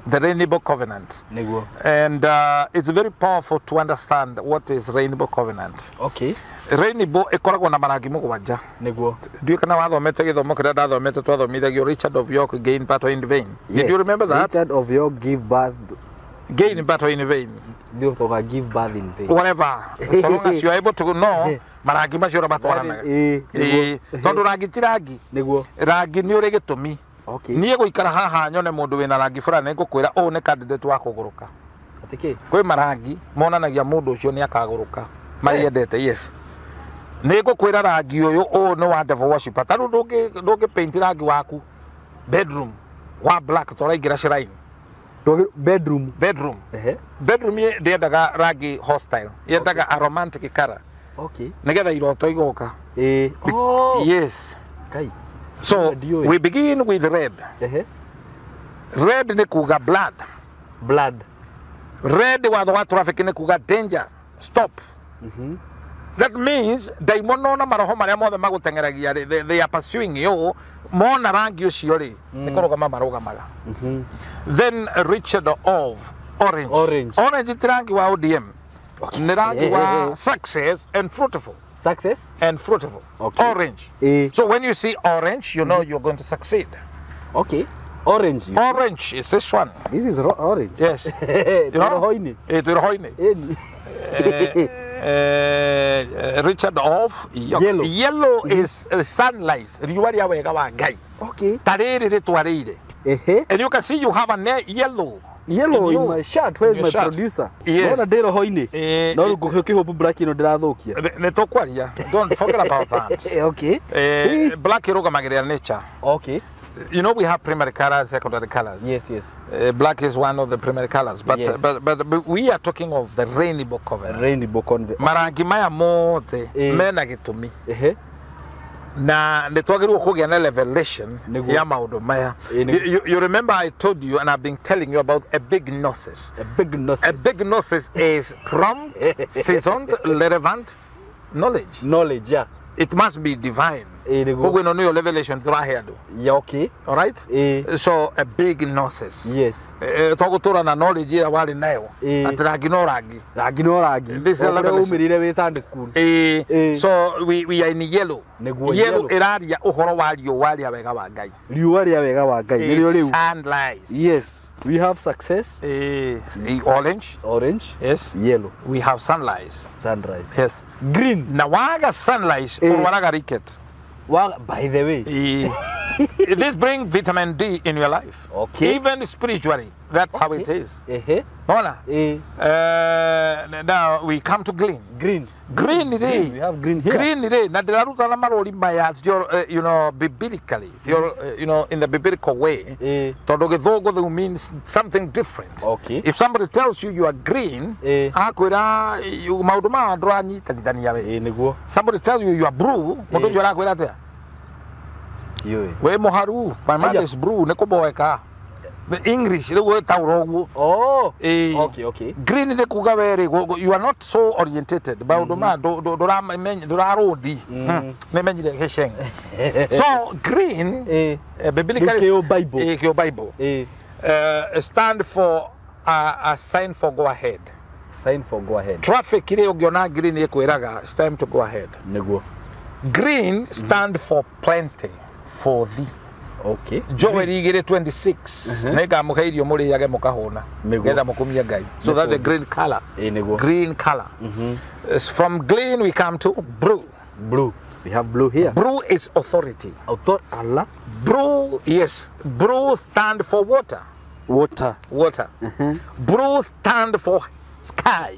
The rainbow covenant. Niguo. And it's very powerful to understand what is rainbow covenant. Okay. Rainbow ĩkoragwo na marangi mũgwanja. Niguo. Ndiũ kana wathomete gĩthomo kĩrĩa ndathomete twathomithagio Richard of York gain battle in vain. Yes. Did you remember that? Richard of York give birth. Gain battle in vain. Give birth in vain. Whatever. So long as you are able to know marangi macio matwaranaga. Tondũ rangi ti rangi. Niguo. Rangi nĩ ũrĩ gĩtũmi. Okay. Niĩ gũikara haha nyone mũndũ wĩna rangi fulani ngũkwĩra ũũ nĩ candidate wa kũgũrũka. Atĩkĩ. Kwĩ marangi monanagia mũndũ ũcio nĩ akagũrũka. Mariendete yes. Nĩ ngũkwĩra rangi ũyũ ũũ nĩ wa devil worshipper. Tarũ ndũngĩ paint rangi waku bedroom wa black tũraingĩra shrine. Bedroom. Bedroom yendaga rangi hostile. Yendaga a romantic color. Okay. Nĩgetha iroto igoka. Yes. Kai. So we begin with red. Red nĩ kuga blood. Red wa traffic nĩ kuga danger. Stop. That means daimono na maroho marĩa mothe magũtengeragia they are pursuing you. Mona rangi ũcio rĩ nĩ kũrũgama marũgamaga. Then Richard of orange. Orange ti rangi wa ODM. Nĩ rangi wa success and fruitful. Success and fruitful. Okay. Orange. So when you see orange, you know you're going to succeed. Okay. Orange. Orange is this one. This is orange. Yes. Richard of yellow. Yellow is sunlight. Riwaria wega wa Ngai. Okay. Tarere ritwarire. And you can see you have a yellow. Yellow in my shirt. Where's my producer? Yes. No ndero hoini. No ngũkihopa black ino ndirathukia. Nĩ tũkwaria. Don't forget about that. Okay. Black ĩrũgamagĩrĩra nature. Okay. You know we have primary colors, secondary colors. Yes. Black is one of the primary colors, but yes. but we are talking of the rainbow covenant. Marangi maya mothe mena gĩtũmi. Na nitwagirwo kugĩa na revelation ya maundu maya. You remember I told you and I've been telling you about a big gnosis. A big gnosis is prompt, seasoned, relevant knowledge. Yeah. It must be divine. koguo ino niyo revelation turahe andu okay, all right, so a big gnosis, yes, togutura na knowledge ya wali nayo atirangi no rangi this is umirire we Sunday school, so we are in yellow iraria uhoro wa riũa wega wa Ngai, riũa ria wega wa Ngai nirio riu sunrise, yes, we have success, orange, yes, yellow, we have sunrise, yes, green, na waga sunrise urwaraga ricket. Well, by the way, this brings vitamin D in your life. Okay. Even spiritually, that's how it is. Now we come to green. Green Today. We have green here. Green today. Now there are some maroli maya. You know, biblically, you know, in the biblical way. Todogezogo means something different. Okay. If somebody tells you are green, somebody tells you are blue, we moharu, my mother is blue, nekoboeka. The English, the word tauro. Oh, okay. Green, you are not so orientated. So, green, biblically, Bible, stand for a sign for go ahead. Traffic, green, it's time to go ahead. Green stand for plenty, for thee. Okay. Joel 26. Nega mukairio muri yage mukahona. Genda mukumia Ngai. So that's the green color. Green color. From green we come to blue. We have blue here. Blue is authority. Allah. Blue, yes. Blue stand for water. Blue stand for sky.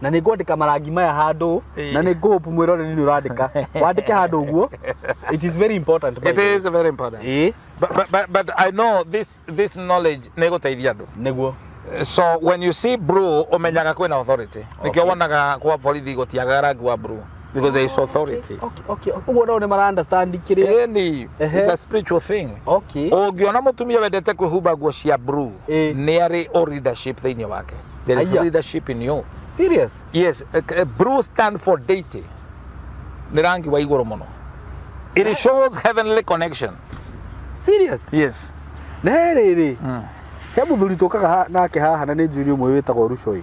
Na nĩ ngwandĩka marangi maya handũ na nĩ ngũhope mwĩrore nini ũrandĩka wandĩke handũ ũguo. It is very important. It is very important. But I know this knowledge nĩ gũteithia andũ. Nĩguo. So when you see blue umenyaga kwĩna authority. Nĩkĩo wonaga kwa borithi gũtiaga rangi wa blue because there is authority. Okay. Ũguo no nĩ mara understand kĩrĩa. It's a spiritual thing. Okay. Ũngĩona mũtumia wendete kwĩhumba nguo cia blue nĩ arĩ leadership thĩinĩ wake. There is leadership in you. Serious? Yes, blue stand for deity. Nirangi wa iguru muno. It shows heavenly connection. Serious? Yes. Nerere. He muthuri tukaga nake haha na nĩ njuri ũmwe wĩtagwo Rucoi.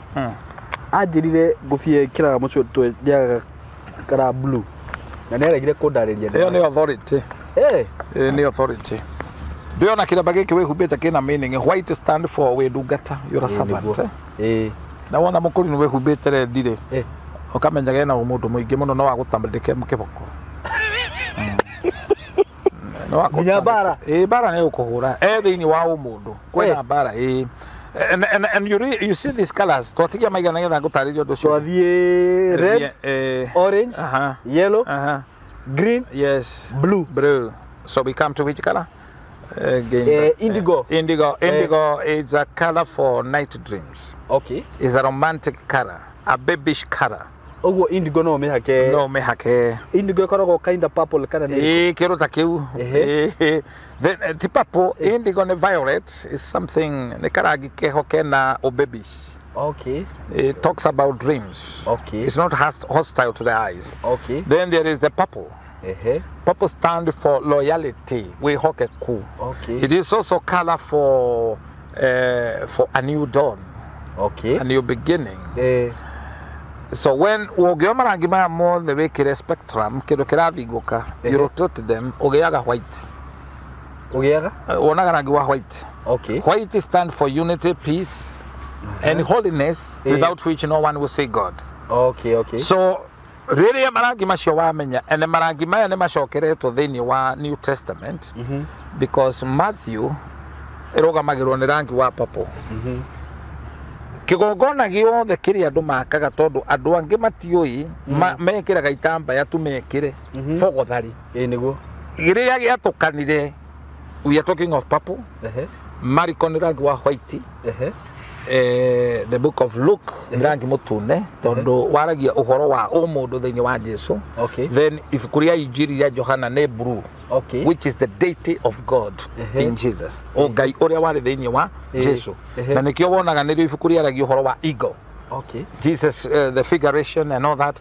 Anjirire ngũbie kĩraga mũcio twenjaga kara blue. Na nĩaregire kũndarĩria. Ĩyo nĩ authority. Nĩ authority. Ndiona kĩramba gĩkĩ wĩhumbĩte kĩna meaning. White stand for wĩndungata. You're a servant. Na wona mukuri ni wehumbite rendire ukamenyaga ena umundu muingi muno no wagutambandike mukiboko no wakunya bara bara ne ukuhura thiini wa umundu kwena bara and you see these colors twatige maigana getha ngutaririo ndu cio thie red orange yellow green yes blue so we come to which color indigo is a color for night dreams. Okay. It's a romantic color, a babish color. Ogo indigo no mehake. Indigo ikoragwo kind of purple kana ni. Kiruta kiu. Then the purple indigo and violet is something ne karagi keho kena o babish. Okay. It talks about dreams. Okay. It's not hostile to the eyes. Okay. Then there is the purple. Purple stand for loyalty. We hoke cool. Okay. It is also color for a new dawn. Okay. A new beginning. So when ugioma maya mo the way kire spectrum kiro kirathinguka you rotate them ugiaga white. Wonaga rangi wa white. Okay. White stand for unity, peace and holiness without which no one will see God. Okay. So really marangi macio wamenya and marangi maya ne macokeretwo thiini wa New Testament because Matthew irogamagirwo ni rangi wa purple. Kigongona giothe kiria andu makaga tondu andu angi matioi mekiraga itambaya tu mekire fogothari niguo giria giatukanire. We are talking of purple. Mariko ni rangi wa white. The book of Luke ni rangi mutune tondu waragia uhoro wa umundu thiini wa Jesu. Then if kuria injiri ya Johana ne blue, which is the deity of God in Jesus. O Ngai uria wari thiini wa Jesu. Na nikio wonaga ni ibuku riaragia uhoro wa ego. Okay. Jesus, the figuration and all that.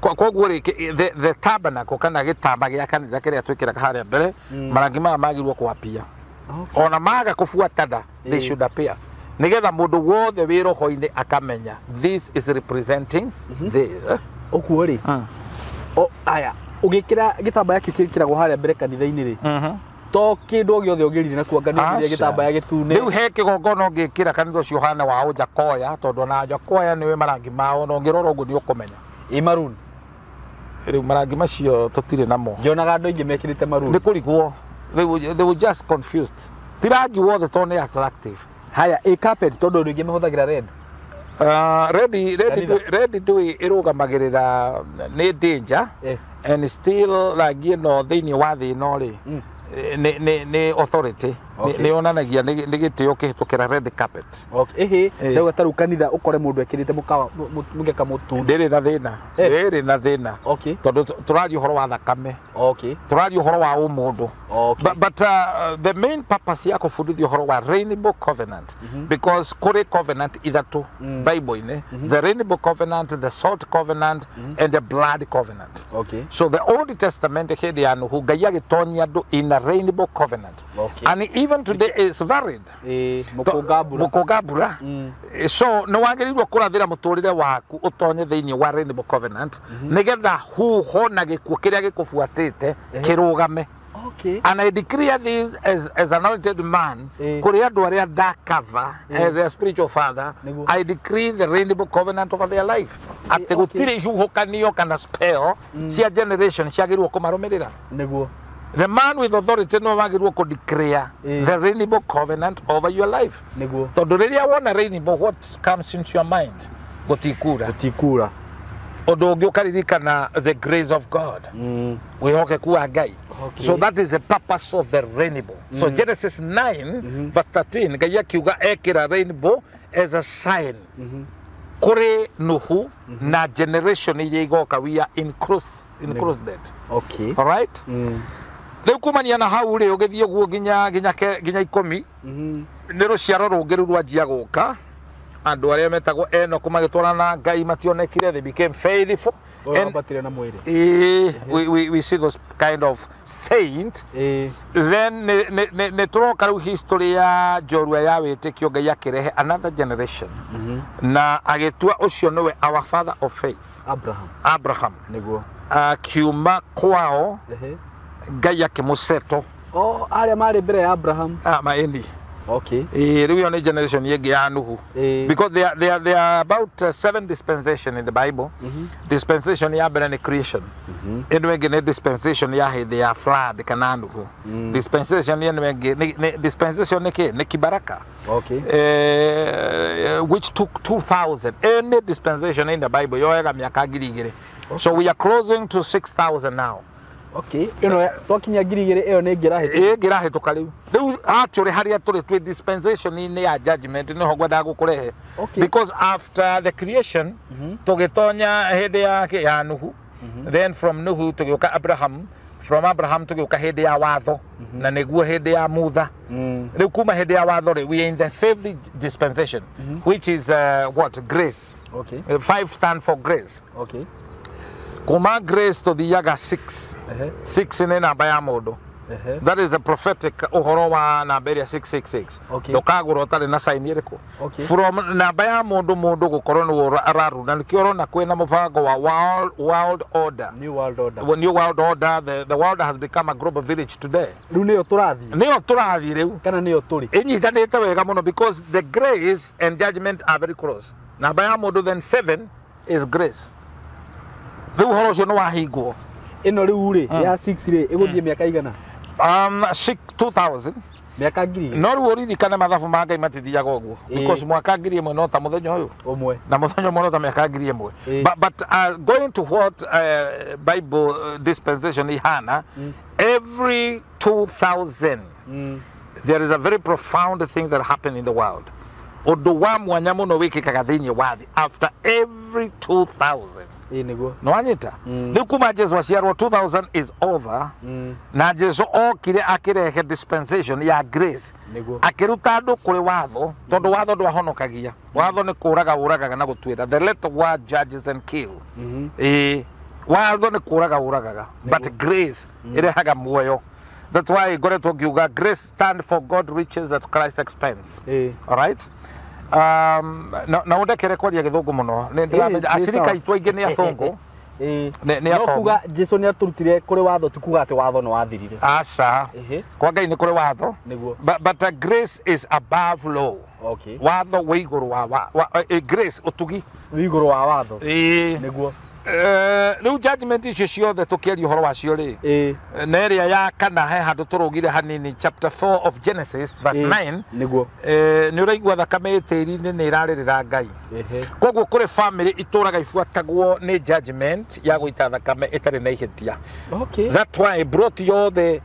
Koguo the tabernacle kana gitamba gya kanitha kiria twikiraga haria mbere marangi maya magirwo kwapia. Ona maga kufuatada they should appear. Nigetha mundu wothe wi roho-ini akamenya this is representing this. Okuo ri. Aya ugikira gitambaya kikiragwo haria mbere kanitha-ini ri. To kindu giothe ugirire na kuanganira gitambaya gitune. Riu he kigongono ngikira kanitha ucio hana wa ujakoya tondu na ujakoya niwe marangi mao no ngirora uguo ni ukumenya. Maroon. Riu marangi macio tutire namo. Njonaga andu aingi mekirite maroon. Ni kurigwo. They were just confused. Tirangi wothe to ni attractive. Haya carpet tondu andu aingi mahuthagira red. Red do irugamagirira ni danger and still like you know thini wa thi no ri ni authority ni onanagia ni gitio kihitukira red carpet. Okay rĩu taru kanitha ukore mundu ekirite mugeka mutu ndiri na thina okay tondu turaji uhoro wa thakame okay turaji uhoro wa umundu okay but the main purpose ya kufundithia uhoro wa rainbow covenant because kuri covenant ithatu bible ine the rainbow covenant, the salt covenant and the blood covenant. Okay, so the old testament hindi ya nuhu Ngai agitonya andu in a rainbow covenant. Okay, and even today is varied mukogabura so no wagirirwo kurathira muturire waku utonye thiini wa rainbow covenant nigetha huho na gikuo kiria gikufuatite kirugame. Okay, and I declare this as an anointed man kuri andu aria da cover as a spiritual father. I decree the rainbow covenant over their life ati gutire ihuhukanio kana spell cia generation ciagirwo kumarumirira. Niguo the man with authority no wagirwo ko declare the rainbow covenant over your life. Niguo tondu riria wona rainbow what comes into your mind gutikura undu ungi ukaririkana the grace of God wihokeku wa Ngai. Okay, so that is the purpose of the rainbow. So Genesis 9 verse 13 Ngai akiuga ekira rainbow as a sign kuri Nuhu na generation iria igoka we are included. Okay, all right. Riu kumania na hau ri ugithie guo ginya 10 ni ruciaro rungiru rwanjia guka andu aria metagwo Enoch magitwarana Ngai mationekire they became faithful and we see those kind of saint. Then ne troka ru history ya jorua ya witikio Ngai akirehe another generation na agitua ucio niwe our father of faith Abraham niguo kiuma kwao Ngai akimuseto aria mari mbere ya Abraham maeni. Okay, riu yo ni generation yegi ya Nuhu because there are about 7 dispensation in the Bible. Dispensation ya mbere ni creation eno ege ne dispensation ya hindi ya flood kana Nuhu. Dispensation ya ege ne dispensation ni kibaraka. Okay, which took 2000. Any dispensation in the Bible yo ega miaka 2000. So we are closing to 6000 now. Okay, twakinya ngirigire iyo ni ngirahituka riu actually haria turi twi dispensation ni ya judgment ni ho gwenda gukurehe because after the creation tugitonya hindi ya Nuhu then from Nuhu tugiuka Abraham, from Abraham tugiuka hindi ya watho na niguo hindi ya mutha. Riu kuma hindi ya watho we are in the 5th dispensation which is what grace. Okay, 5 stand for grace. Okay, kuma grace to the yaga 6 in namba ya mundu. That is a prophetic uhoro wa namba ya 666. Ndukagura utari na sign iriku from namba ya mundu gukorwo ni araru na nikio na kwina mubango wa world order. New world order. The world has become a global village today. Riu niyo turathi riu kana niyo turi inyitanite wega muno because the grace and judgment are very close. Namba ya mundu then 7 is grace. Riu horo cio no wahingwo ino riu ri ya 6 ri iguthie miaka igana 2000 miaka ngiri no riu uririkane mathabu ma Ngai matithiaga uguo because mwaka ngiri imwe no ta muthenya uyu umwe na muthenya umwe no ta miaka ngiri imwe but going to what Bible dispensation ihana every 2000 there is a very profound thing that happen in the world. Undu wa mwanya muno wikikaga thiini wa thi after every 2000 niguo no anyita riu kuma Jesu aciarwo 2000 is over na Jesu okire akirehe dispensation ya grace akiruta andu kuri watho tondu watho ndwahonokagia watho ni kuraga uragaga na gutwira the letter word judges and kill watho ni kuraga uragaga but grace irehaga muoyo. That's why ngoretwo ngiuga grace stand for God riches at Christ's expense. All right. Na undekere kwaria githungu muno ni ndiramenya acirika itu aingi ni athungu ni kuga Jesu ni aturutire kuri watho tukuga ati watho no wathirire aca kwa Ngai ni kuri watho but grace is above law. Okay. Watho wi iguru wa grace utugi wi iguru wa watho niguo riu judgment icio ciothe tukiaria uhoro wacio ri na iria ya Kana he handu turugire hanini chapter 4 of Genesis verse 9 niguo ni uraigua thakame tiri-ini ni iraririra Ngai koguo kuri family ituraga ifuatagwo ni judgment ya guita thakame itari na ihitia. That's why brought yothe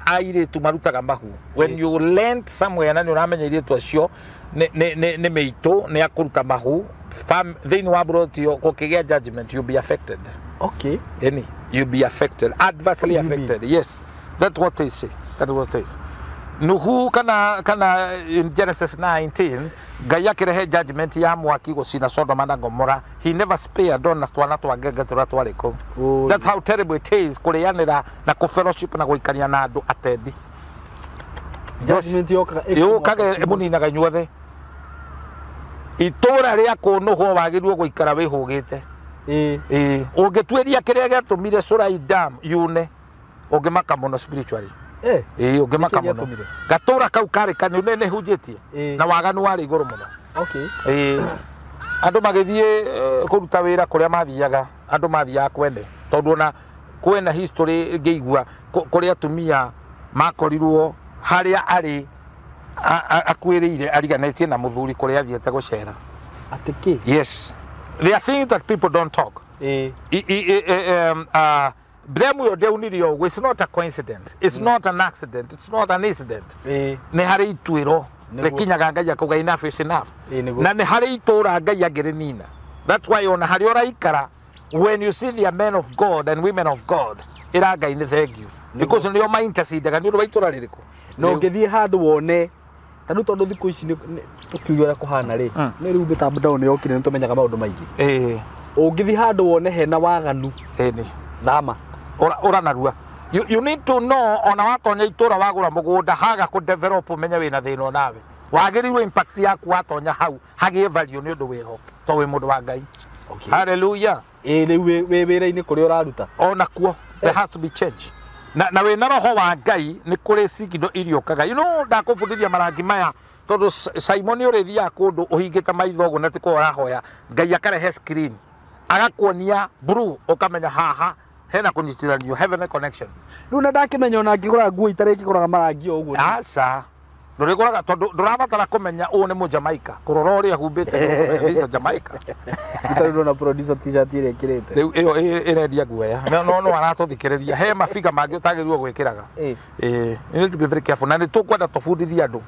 airitu marutaga mahu when you land somewhere na ni uramenya iritu acio ni meitu ni akuruta mahu then wa brought yo kukigia judgment you'll be affected. You'll be affected, adversely affected. Yes, that's what they say. That's what they say. Nuhu kana in Genesis 19 Ngai akirehe judgment ya mwaki gucina Sodoma na Gomora. He never spared on na twana twangenge turatwariko. That's how terrible it is kurianira na ku fellowship na guikania na andu atendi. Judgment yokaga emuninaga inyuothe itura ria kunuhwo wagirwo guikara wihugite ungitweria kiria giatumire Surai Dam yune ungimaka muno spiritually ungimaka muno gatura kau kari kanu nene hujitie na waganu wari iguru muno. Andu magithie kuruta wira kuria mathiaga andu mathiaga kwene tondu na kwena history ngeigua kuria atumia makorirwo haria ari akwiriire ariganetie na muthuri kuria athiete gucera atiki. Yes, there are things that people don't talk. Blame your deunirio. It's not a coincidence. It's not an accident. It's not an incident. Ne hari itwiro lekinyaga Ngai akuga enough is enough. Na ne hari itura Ngai agirenina. That's why on hari ora ikara when you see the men of God and women of God ira Ngai ni thank you because ndio ma intercede ga ndio waitura ririko no ngithie handu wone tanu tondu thiku ici ni tukiugera kuhana ri ni riu mitambo down yokire ni tumenyaga maundu maingi ungithie handu wone hena waganu ni thama ora narua you need to know ona watonya itura wagura mugunda haga ku develop umenya wina thina nawe wagirirwo impact yaku watonya hau hagie value ni undu wiho to wi mundu wa Ngai. Hallelujah. Riu we wira-ini kuri uraruta ona kuo there has to be change na we na roho wa Ngai ni kuri sigido iriokaga ndakubundithia marangi maya tondu SYMO ni urithia kundu uhingite maitho uguo na tiko urahoya Ngai akarehe screen agakuonia blue ukamenya haha hena kunyitithanio heaven connection. Riu na ndakimenya ona ngigura nguo itare ngigura marangi uguo aca nduriguraga tondu ndurabatara kumenya u ni Mujamaika kurora uria humbite visa Jamaica itari na producer t-shirt ire kirete riu iyo irendia guoya no aratuthikiriria he mafiga mangi utagirwo gwikiraga you need to be very careful na ni tukwenda tufundithia andu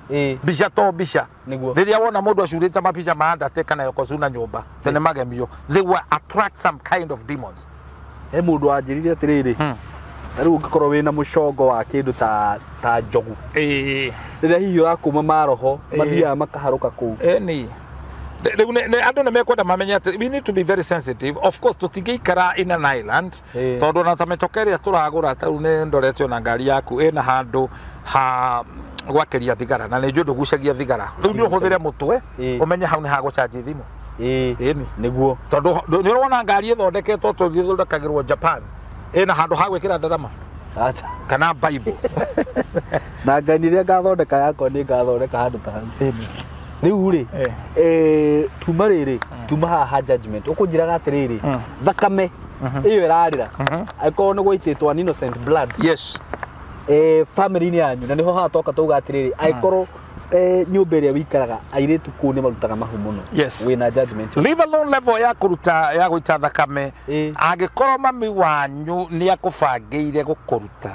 bisha to bisha riria wona mundu acurite mabica maanda teka na yokozuna nyumba tene magemio they will attract some kind of demons. He mundu anjirire atiriri riu ungikorwo wina mucongo wa kindu ta njogu riria hihi urakuma maroho mathia makaharuka kuu ni andu ne mekwenda mamenye ati we need to be very sensitive. Of course tutingiikara in an island tondu na tametokeria turagura tau ni ndorete ona ngari yaku ina handu ha gwakeria thigara na ni njundu gucagia thigara riu ni uhuthire mutwe umenye hau ni ha gucaji thimu ni niguo tondu ni urona ngari ithondeketwo tuthondekagirwo Japan ina handu ha gwikira ndarama kana Bible na Ngai riria ngathondeka yakwa ni ngathondeka handu ta hau riu ri tuma riri tuma haha judgment ukunjiraga atiriri thakame iyo irarira aikorwo ni gwaititwo an innocent blood. Yes, family ni yanyu na niho hatoka tuga atiriri aikorwo nyumba iria wikaraga airitu kuu ni marutaga mahu muno wina judgment live alone level ya kuruta ya guita thakame angikorwo mami wanyu ni akubangiire gukuruta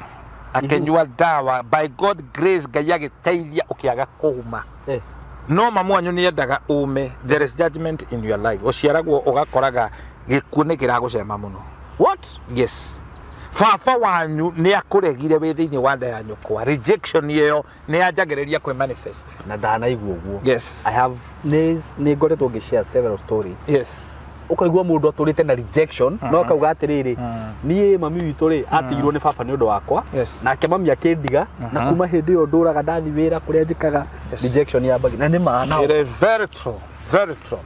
akenyua dawa by God grace Ngai agiteithia ukiaga kuuma no mamu wanyu ni endaga ume there is judgment in your life uciaragwo ugakoraga gikuo nä kä ragåcema må no. What? Yes. Baba wanyu nä akåregire wä thä-inä wa nda ya nyåkwa. Rejection ä yo nä yanjagä rä ria kwä manifest. Na ndanaigua guo. Yes. I have nä ngoretwo ngä share several stories. Yes. Ukaigua mũndũ atũrĩte na rejection no kauga atĩrĩrĩ niĩ mami witũ rĩ atigirwo nĩ baba nĩ ũndũ wakwa nake mami akĩndiga na kuma hĩndĩ ĩyo ndũraga ndathi wĩra kũrĩa njikaga rejection yambagia na nĩ maana. It is very true. Very true.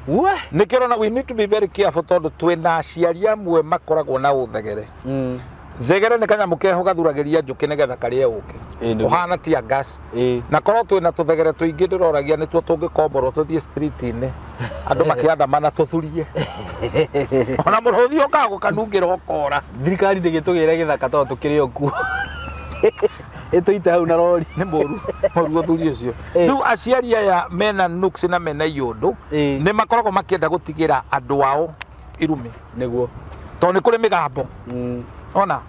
Nä kä rona we need to be very careful tondå twä na aciari amwe makoragwo na å thegere. Thegere nä kanyamå keho gathuragä ria njå kä nä getha karä å kä å hana tia gas na korwo twä na tå thegere tå ingä ndä roragia nä tuo tå ngä komborwo tå thiä street-inä andå makä andamana tå thurie ona må rå thi å kaga gå kanungä ra å kora. Thirikari ndä gä tå gä re gä thaka tondå tå kä rä o kuo ĩtũite hau na rori nĩ mũru å thuri ũcio. Rĩu aciari aya mena nuks na mena iũndũ nĩ makoragwo makĩenda gũtigĩra andũ ao irumi nĩguo tondũ nĩ kũrĩ mĩgambo ona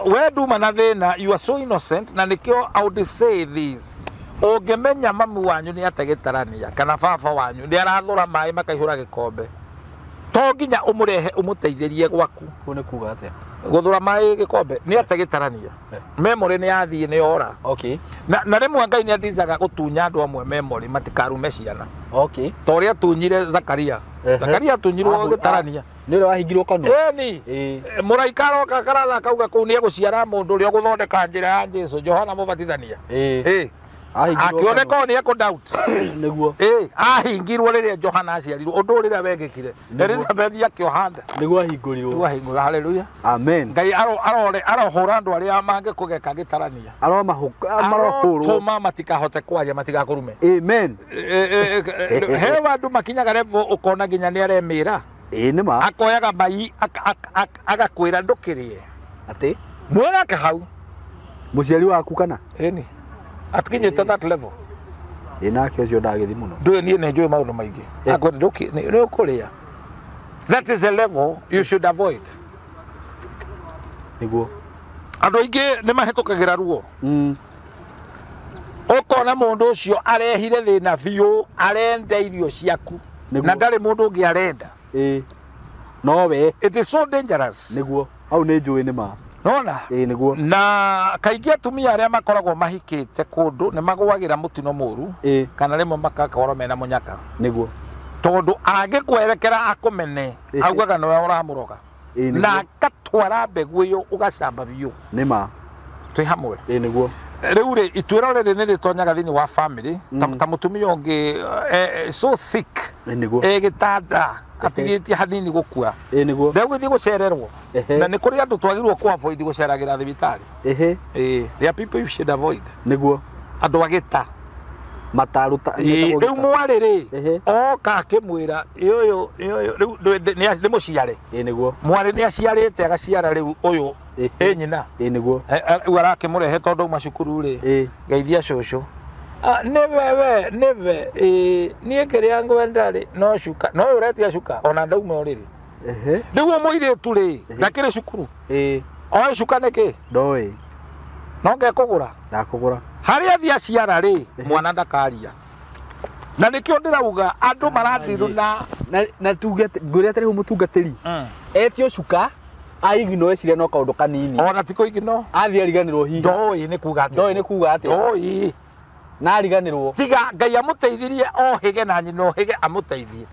we nduma na thĩna you are so innocent na nĩkĩo I would say this ũngĩmenya mami wanyu nĩ ategĩtarania kana baba wanyu nĩ arathũra maĩ makaihũra gĩkombe to nginya ũmũrehe ũmũteithĩrie gwaku. Nĩ kuga atĩa guthura mai gikombe ni ategitarania memory ni yathie ni yora. Okay. Na rimwe Ngai ni athicaga gutunya andu amwe memory matikarume ciana. Okay. To ria tunyire Zakaria tunyirwo gitarania ni uri wahingirwo kanua. Ni muraikaro kakaraga kauga kuu ni eguciara mundu uri guthondeka njira ya Jesu Johana Mubatithania. Akioneka ni eko doubt niguo ahingirwo riria Johana aciarirwo undu riria wegekire Elizabeth akiohanda niguo ahingũrirwo haleluya amen. Ngai arohũra andu aria mange kugeka gitarania marohũrwo tuma matikahote kwaria matigakurume amen. He wandu makinyaga level ukona nginya ni aremira nĩ ma akoyaga mai agakwira ndukirie ati mwena hau muciari waku kana ni atkinyite that level nake ucio ndagithi muno ndũĩ niĩ nĩ njũĩ maũndũ maingĩ akwa nĩ ũkũrĩa. That is a level you should avoid. Niguo andũ aingĩ nĩ mahĩtũkagĩra ruo ũkona mũndũ ũcio arehire thĩna biũ arenda irio ciaku na ndarĩ mũndũ ũngĩ arenda no we. It is so dangerous. Niguo au nĩ njũĩ nĩ ma nona niguo na kaingĩ atumia arĩa makoragwo mahikĩte kũndũ nĩ magwagĩra mũtino mũru kana rĩmwe makakorwo mena mũnyaka niguo tondũ angĩkwerekera akũmene augaga nĩwe ũramũroga na akatwara mbegũ ĩyo ũgacamba biũ nĩ ma twĩ hamwe niguo. Rĩu rĩ ituĩro rĩrĩ nĩ rĩtonyaga thĩinĩ wa family ta mũtumia ũngĩ so sick gĩtanda atigĩtie hanini gũkua ndegũthiĩ gũcererwo na nĩ kũrĩ andũ twagĩrĩirwo kũ avoid gũceragĩra thibitarĩ. There are people you should avoid niguo andũ agĩta mataruta rĩu mwarĩ rĩ oka akĩmwĩra ũyũ nĩ mũciare niguo mwarĩ nĩ aciarĩte agaciara rĩu ũyũ nyina niguo rĩu arakĩmũrehe tondũ uma cukuru rĩ geithia cũcũ nĩwe niĩ kĩrĩa ngwenda rĩ no cuka no ũretia cuka ona ndauma ũrĩrĩ rĩu mũirĩtu rĩ ndakĩrĩ cukuru oĩ cuka nĩkĩ ndoĩ no ngekũgũra ndakũgũra harĩa athiĩ aciara rĩ mwana ndakaria na nĩkĩo ndĩrauga andũ marathiru na tuge ngũrĩa tarĩ mũtungatĩri etio cuka aigino ecire no kaũndũ kanini ona ti kũigino athiĩ ariganĩrwo hihi ndoĩ nĩ kuga atĩ ndoĩ na ariganĩrwo tiga Ngai amũteithirie ohĩge na nyina ohĩge amũteithie.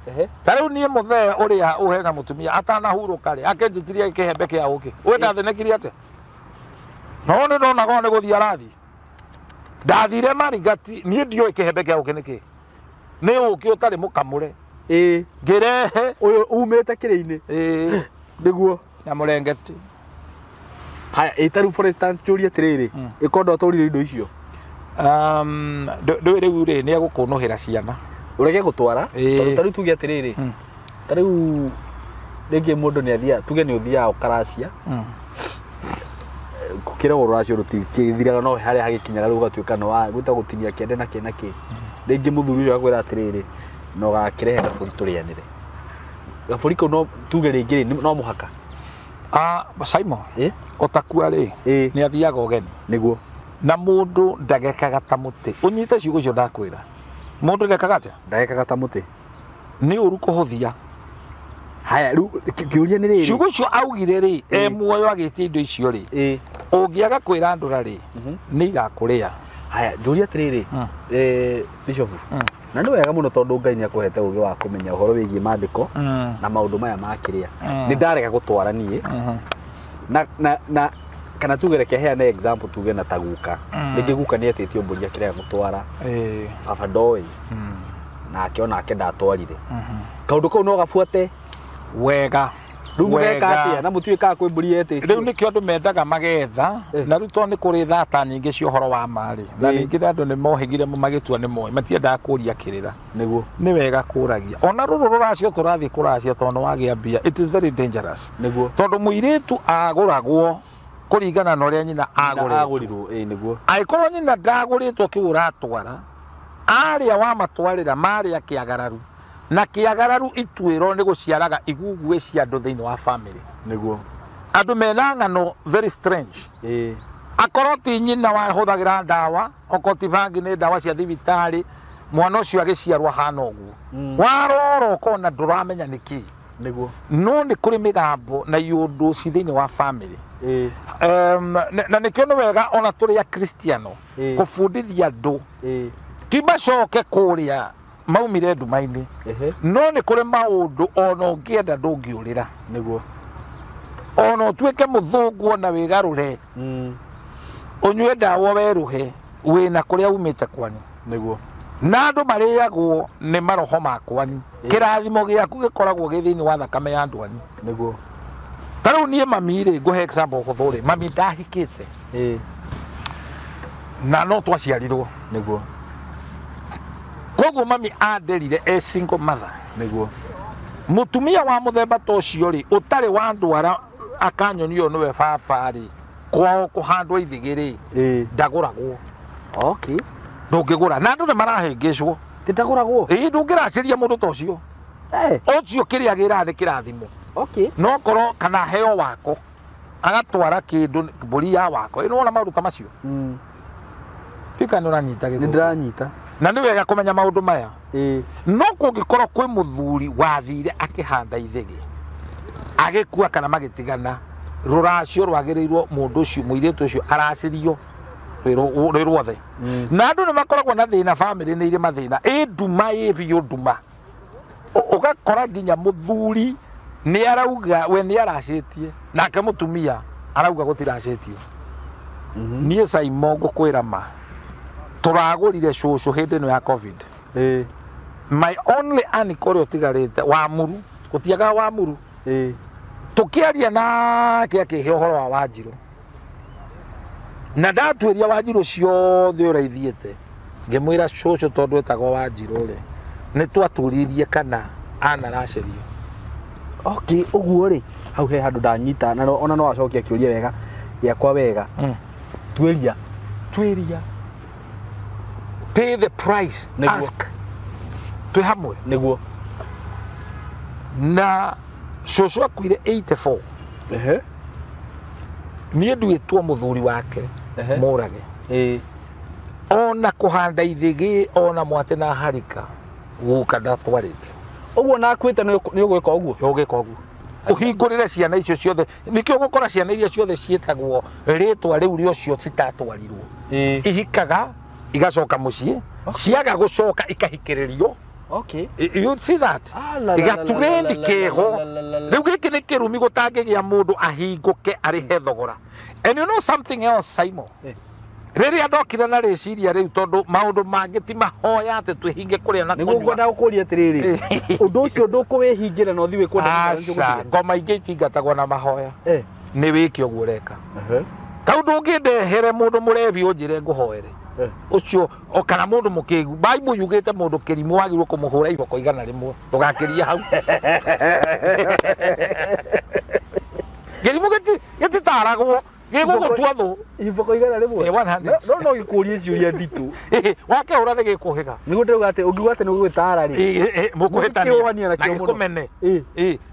Ta rĩu niĩ mũthee ũrĩa ũhega mũtumia atanahurũka rĩ akĩnjĩtirie kĩhembe kĩa ũkĩ we ndathenekire atĩ no nĩ ndonaga nĩ gũthiĩ arathiĩ ndathire Marigati niĩ ndiũĩ kĩhembe kĩa ũkĩ nĩkĩ nĩ ũkĩ ũtarĩ mũkamũre ngĩrehe ũyũ umĩte kĩrĩ-inĩ nĩguo na mũrengeti. Haya ĩtarũ for instance njũrie atĩrĩrĩ ĩkorwo ndotũrire indo icio rĩu rĩ nĩ egũkũnũhĩra ciana ũrege gũtwara tondũ tarĩu tuge atĩrĩrĩ tarĩu rĩngĩ mũndũ nĩ athiaga tuge nĩ ũthiaga ũkaracia kĩrego rũracio rũtigĩthiraga no harĩa hagĩkinyaga rĩu ũgatuĩka no gwĩta gũtinia kĩande na kĩ rĩngĩ mũthuri ũcio akwĩra atĩrĩrĩ no gakĩrehe gabũri tũrĩanĩre gabũri kau no tuge rĩngĩ no mũhaka SYMO ũtakua rĩ nĩ athiaga ũgeni nĩguo na mũndũ ndagekaga ta mũtĩ ũnyite ciugo icio ndakwĩra mũndũ ndekaga atĩa ndagekaga ta mũtĩ nĩ ũru kũhũthia haya riu kiuria ni riri ciugo cio augire ri muoyo agitie indo icio ri ungiaga kwira ndura ri ni igakuria haya nduria atiriri bishop na nĩ wega mũno tondũ Ngai nĩ akũhete ũgĩ wa kũmenya ũhoro wĩgiĩ maandĩko na maũndũ maya ma kĩrĩa nĩ ndarega gũtwara niĩ na kana tuge reke heane example tuge na taguka rĩngĩ guka nĩ etĩtio mbũri akĩrega gũtwara baba ndoĩ na akĩona ake ndatwarire kaũndũ kau no gabuate wega wega na mũtuĩkaga kwĩ mbũri etĩtio rĩu nĩkĩo andũ mendaga magetha na rĩu tondũ nĩ kũrĩ thata nyingĩ cia ũhoro wa marĩ na ningĩ andũ nĩ mohĩgire magĩtua nĩ moĩ matiendaga kũria kĩrĩra nĩguo nĩ wega kũragia ona rũrũ rũracio tũrathiĩ kũracia tondũ wagĩa mbia it is very dangerous nĩguo tondũ mũirĩtu agũragwo kũringana na ũrĩa nyina agũrirwo nĩguo angĩkorwo nyina ndagũrĩtwo kĩu ũratwara arĩa wamatwarĩra marĩa kĩagararu na kĩagararu ituĩro nĩ gũciaraga iguguĩ cia andũ thĩinĩ wa family nĩguo andũ mena ng'ano very strange akorwo ti nyina wahũthagĩra ndawa okorwo ti bangi nĩ ndawa cia thibitarĩ mwana ũcio agĩciarwo hana ũguo warora ũkona ndũramenya nĩkĩ nĩguo no nĩ kũrĩ mĩgambo na iũndũ ci thĩinĩ wa family na nĩkĩo nĩ wega ona tũrĩ akristiano gũbundithia andũ ti macoke kũrĩa maumire nduma-inĩ no nĩ kũrĩ maũndũ ona ũngĩenda ndũngĩũrĩra nĩguo ona ũtuĩke mũthũngũ ona wĩgarũre ũnyue ndawa werũhe wĩna kũrĩa umĩte kwanyu nĩguo na andũ marĩagwo nĩ maroho ma kwanyu kĩrathimo gĩaku gĩkoragwo gĩ thĩinĩ wa thakame ya andũ anyu nĩguo ta rĩu niĩ mami rĩ ngũhe example hũthũ rĩ mami ndahikĩte na no twaciarirwo nĩguo koguo mami anderire single mother nĩguo mutumia wa muthemba ta ũcio rĩ ũtarĩ wa ndwara akanyonio nĩwe baba rĩ kwao kũhandwo ithigĩ rĩ ndagũragwo okay ndũngĩgũra na andũ nĩ marahĩngĩcwo ndagũragwo ndũngĩraciria mũndũ ta ũcio ũcio kĩrĩa gĩra nĩ kĩrathimo okay no korwo kana heo wako agatwara kĩndũ mbũri ya wako ĩno ona maũndũ ta macio tika nĩ ũranyita gĩthũngũ nĩ ndĩranyita na nĩ wega kũmenya maũndũ maya no kũngĩkorwo kwĩ mũthuri wathire akĩhanda ithĩgĩ agĩkua kana magĩtigana rũracio rwagĩrĩirwo mũndũ ũcio mũirĩtu ũcio aracĩrio rwĩ ruothe na andũ nĩ makoragwo na thĩna family nĩ irĩ mathĩna nduma biũ nduma ũgakora nginya mũthuri nĩ arauga we nĩ aracĩtie nake mũtumia arauga gũtiracĩtio niĩ SYMO ngũkwĩra ma tũragũrire cũcũ hĩndĩ ĩno ya covid my only uncle ũrĩa ũtigarĩte wa muru gũtiagaga wa muru tũkĩaria nake akĩhe ũhoro wa Wanjirũ na ndatuĩria Wanjirũ ciothe ũraithiĩte ngĩmwĩra cũcũ tondũ etagwo Wanjirũ rĩ nĩ twatũririe kana anaracĩrio okay ũguo rĩ hau he handũ ndanyita na ona no acokia kĩũria wega gĩakwa wega tuĩria pay the price ask twĩ hamwe nĩguo na cũcũ akuire 84 niĩ nduĩtwo mũthuri wake mũrage ona kũhanda ithĩgĩ ona mwatĩ na harika gũka ndatwarĩte ũguo na akwĩte nĩ ũgwĩka ũguo ũgĩka ũguo ũhingũrĩre ciana icio ciothe nĩkĩo gũkora ciana iria ciothe ciĩtagwo rĩtwa rĩu rĩocio citatwarirwo ihikaga igacoka mũciĩ ciaga gũcoka ikahikĩrĩrio okay you see that igaturendi kego rĩu gĩkĩ nĩ kĩrumi gũtangĩgĩa mũndũ ahingũke arĩhe thogora and you know something else SYMO rĩrĩa ndokire na rĩciria rĩu tondũ maũndũ mangĩ ti mahoya atĩ twĩhinge kũrĩa na nĩguo ngwenda gũkũria atĩrĩrĩ ũndũ ũcio ndũkũwĩhingĩra na ũthiĩ kwenda ngoma ingĩ itingatagwo na mahoya nĩ wĩke ũguo ũreka tau ndũngĩndehere mũndũ mũrebi ũnjĩre ngũhoere ũcio kana mũndũ mũkĩgu Bible yugĩte mũndũ kĩrimũ wagĩrĩirwo kũmũhũra iboko 100 ndũgakĩria hau kĩrimũ gĩtitaragwo gĩgũgũtua thũ iboko 100 no gĩkũria ciũria nditũ wakĩhũra nĩ gĩkũhĩga nĩguo ndĩrauga atĩ ũngiuga atĩ nĩ ũgwĩtara rĩ mũkũhĩtania na gĩkũmene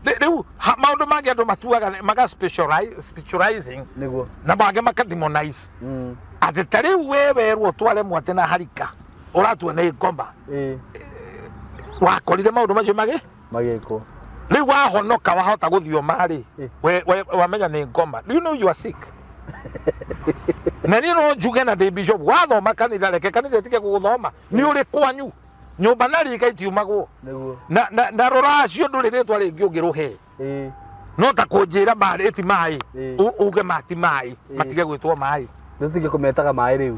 rĩu maũndũ mangĩ andũ matuaga maga specializing nĩguo na mangĩ makademonize atĩ ta rĩu we werwo tware mwatĩ na harika ũratua nĩ ngoma wakorire maũndũ macio magĩkwo Riu wahonoka wahota guthio mari. We wamenya ni ngoma. Do you know you are sick? Na ni no njuge na de bishop wathoma kanitha reke kanitha tike guthoma. Ni uri kwanyu. Nyumba na rika itiumagwo. Na ruracio nduri ritwa ringi ungiruhe. No ta kunjira mari iti mai. Uge mati mai. Matige gwitwo mai. Ndutige kumetaga mai riu.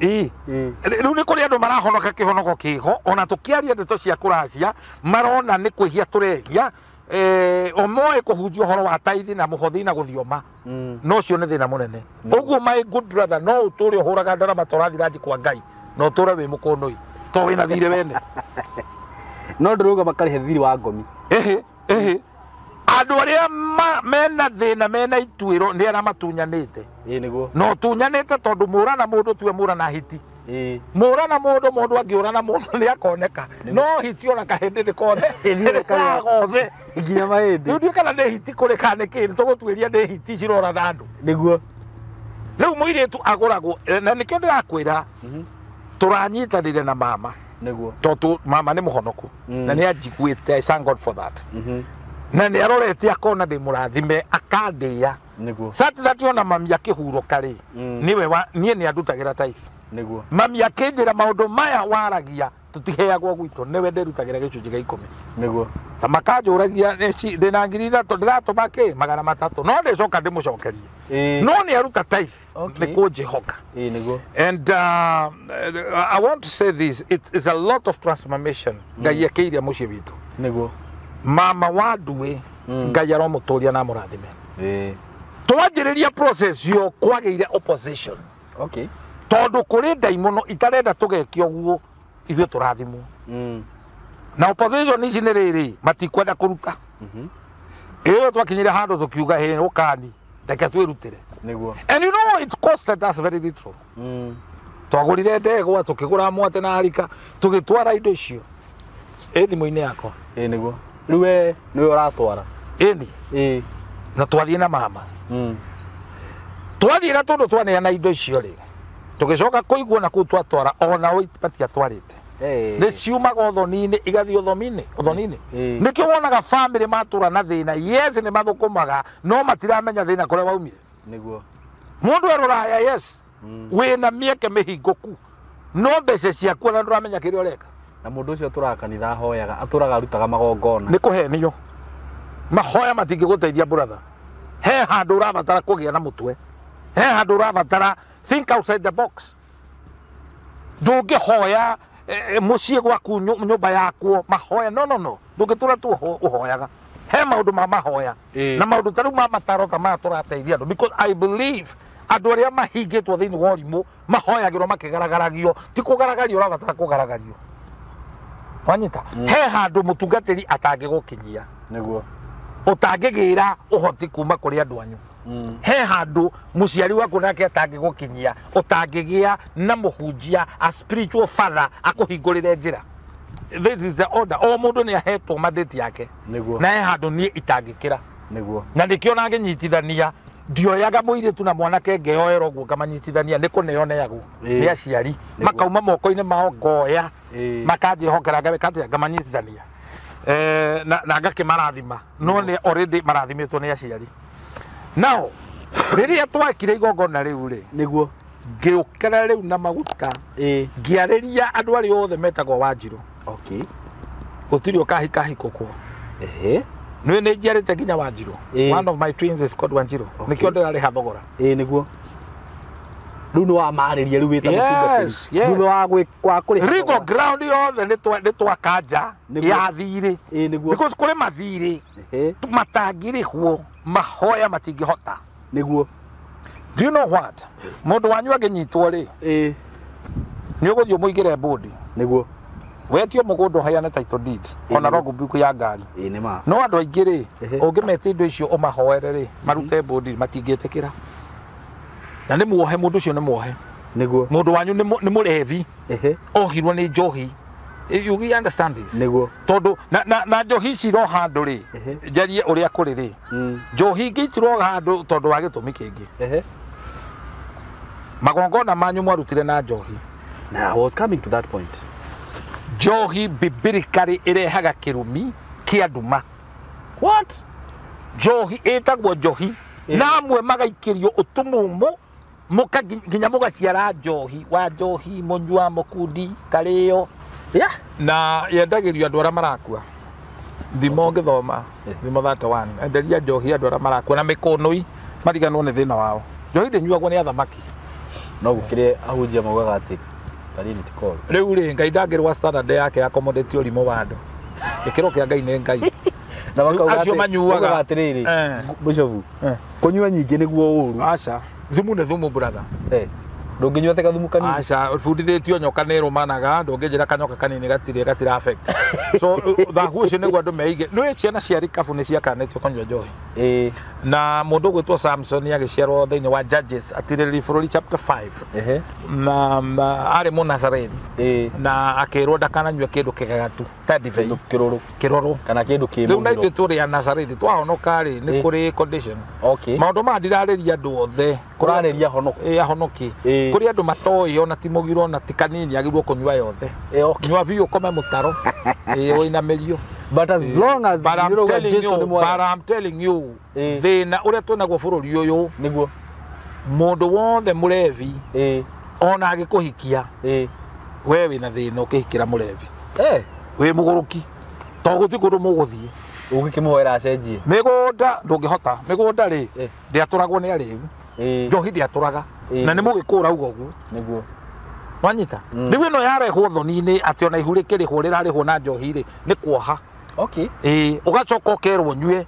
Riu ni kuri andu marahonoka kihonoko kiho ona tukiaria ndeto cia kuracia marona ni kwihia turehia omoe kuhunjia horo wa taithi na muhothi na guthioma no cio ni thina munene uguo my good brother no uturi huraga ndara matorathira nji kwa Ngai no uture wi mukonoi to wina thire wene no nduruga makarihe thiri wa ngomi andu aria mena thina mena ituiro ni ara matunyanite niguo no tunyanite tondu murana mundu tue murana hiti murana mundu angiurana mundu ni akoneka no hiti ona kahindi ni kone ithire kagothe nginya mahindi riu kana ni hiti kuri kane kiri tugutwiria ni hiti cirora thandu niguo riu muiritu aguragwo na nikio ndirakwira turanyitanire na mama niguo tondu mama ni muhonoku na ni anjiguite I thank God for that na ni arorete akona ndi murathime akandia niguo Saturday ona mami akihuruka ri niwe nie ni andutagira taifa niguo mami akinjira maundu maya waragia tutiheagwo gwitu niwe nderutagira gicunji gia 10 niguo tamakajuragia ndina ngiri ithatũ ndiratũma kĩ 300 no ndicoka ndimucokerie no ni aruta taifa ni kunjihoka niguo and I want to say this, it is a lot of transformation Ngai akeiria muciĩ witu niguo mama wa ndue Ngai aromuturia na murathime twanjĩrĩria process yo kwagĩire opposition tondu kuri ndaimono itarenda tugekio guo ithuĩ turathimwo na opposition ici nĩ rĩrĩ matikwenda kũruta twakinyire handu tukiuga he ukani ndeke twirutire niguo and you know it costed us very little twagurire ndegwa tukigura mwate na harika tugitwara indo icio thimũ-inĩ yakwa niguo riwe niwe uratwara na twathie na mama twathie na tondu twaneana indo icio ri tugicoka kuigua na ku twatwara ona patia twarite ni ciumaga uthoni-inĩ igathie uthoni-inĩ nikio wonaga family matura na thina yes ni mathukumaga no matiramenya thina kuria waumire niguo mundu eroraya yes wina mieke mihingoku no mbeca ciaku na nduramenya kiria ureka na mundu ucio turakanitha hoyaga aturaga arutaga magongona ni kuhenio mahoya matingiguteithia brother he handu urabatara kugia na mutwe he handu urabatara think outside the box ndungihoya muciĩ gwaku nyumba yakuo mahoya no ndungitura tu uhoyaga he maundu ma mahoya na maundu tariu ma mataro ta ma turateithia andu because I believe andu aria mahingitwo thiini wa urimu mahoyagirwo makigaragario ti kugaragario urabatara kugaragario wanyita he handu mutungatiri atangigukinyia niguo utangigira uhoti kuma kuri andu anyu he handu muciari waku nake atangigukinyia utangigia na muhunjia a spiritual father akuhingurire njira this is the order o mundu ni ahetwo mandate yake niguo na he handu nie itangikira niguo na ndikio na nginyitithania ndioyaga muiritu na mwanake ngeoera guo kamanyitithania ni kuneoneagwo ni aciari makauma moko-ini mao ngoya makanjihokera ngabekatia ngamanyitithania na ngakimarathima no ni already marathimitwo ni aciari now riria twakire igongona riu ri niguo ngiukira riu na maguta ngiariria andu ari othe metagwo Wanjiru gutiri ukahikahikukwo niwe ni njiarite nginya Wanjiru one of my twins is called Wanjiru nikio ndirari hathogora niguo riu ni wamariria riu wita mutungatiri riu wa gwikwa kuri rigo ground yothe ni twakanja ya thiri because kuri mathiri matangirihwo mahoya matingihota niguo do you know what mundu wanyu aginyitwo ri ni uguthio muigire bodi niguo wetio mugundu hayane title deed ona rogo buku ya ngari no andu aingi ri ungimete indo icio umahoere ri marute bodi matingitikira na ni muohe mundu ucio ni muohe niguo mundu wanyu ni murevi ohirwo ni njohi you understand this niguo tondu na njohi ciro handu ri njarie uria kuri ri njohi ngitirwo handu tondu wa gitumi kingi magongona manyu mwarutire na njohi now I was coming to that point njohi bibirikari irehaga kirumi kia nduma What? Njohi etagwo njohi na amwe magaikirio utumumu muka nginya mugaciara njohi wa njohi munyua mukundi kario na yendagirio andu aria marakua thimo ngithoma thimo that one enderia njohi andu aria marakua na mikunui mariganwo ni thina wao njohi ndinyuagwo ni athamaki no gukire ahunjia maugaga ati tarini tikoro riu ri ngai ndangirwa standard yake accommodate urimo wa andu ikiro kia ngai ni ngai na bakauga acio manyuaga atiriri Bishop kunyua nyingi niguo uru acha thumu ne thumu brother ndunginyua teka thumu kanini acha fundithitio nyoka ne romanaga ndungijira kanyoka kanini gatira affect so thagu cio niguo andu meige no ciana cia rikabu ni ciakanetio konywa njohi na mundu gwitwo Samson agiciarwo thiini wa Judges atiriri bururi chapter 5 na ari Munazareni na akirwo ndakananyua kindu kigagatu ta divei kiroro kana kindu kimwe riu naitwe turi ya Nazareti twahonoka ri ni kuri condition maundu ma ndirariria andu othe kurariria honoki ahonoki kuri andu matoi ona timugiro na tikanini agirwo kunyua yothe nyua biu kome mutaro oina merio but as long as I'm telling you thina uria twinagwo bururi uyu niguo mundu wothe murevi ona agikuhikia we wina thina ukihikira murevi we muguruki to guti kundu muguthie ugikimuhera acenjie migunda ndungihota migunda ri ndiaturagwo ni ariu njohi ndiaturaga na ni mugikura uguo niguo wanyita riu ino yarehwo thoni-ini ati ona ihurike rihwo rirarihwo na njohi ri ni kuoha ugacoka ukerwo nyue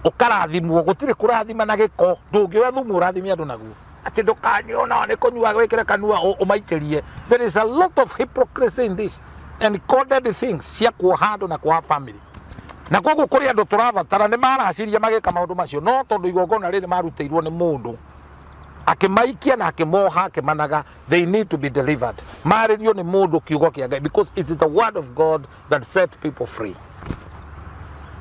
ukarathimwo gutire kurathima na giko ndungioya thumu urathimia andu naguo ati ndukanyua ona ni kunyua wikire kanua umaitirie. There is a lot of hypocrisy in this and coded things cia kuoha andu na kuoha family na koguo kuri andu turabatara ni maraciria magika maundu macio no tondu igongona riri maruteirwo ni mundu akimaikia na akimoha akimanaga they need to be delivered maririo ni mundu kiugo kia Ngai because it is the word of God that set people free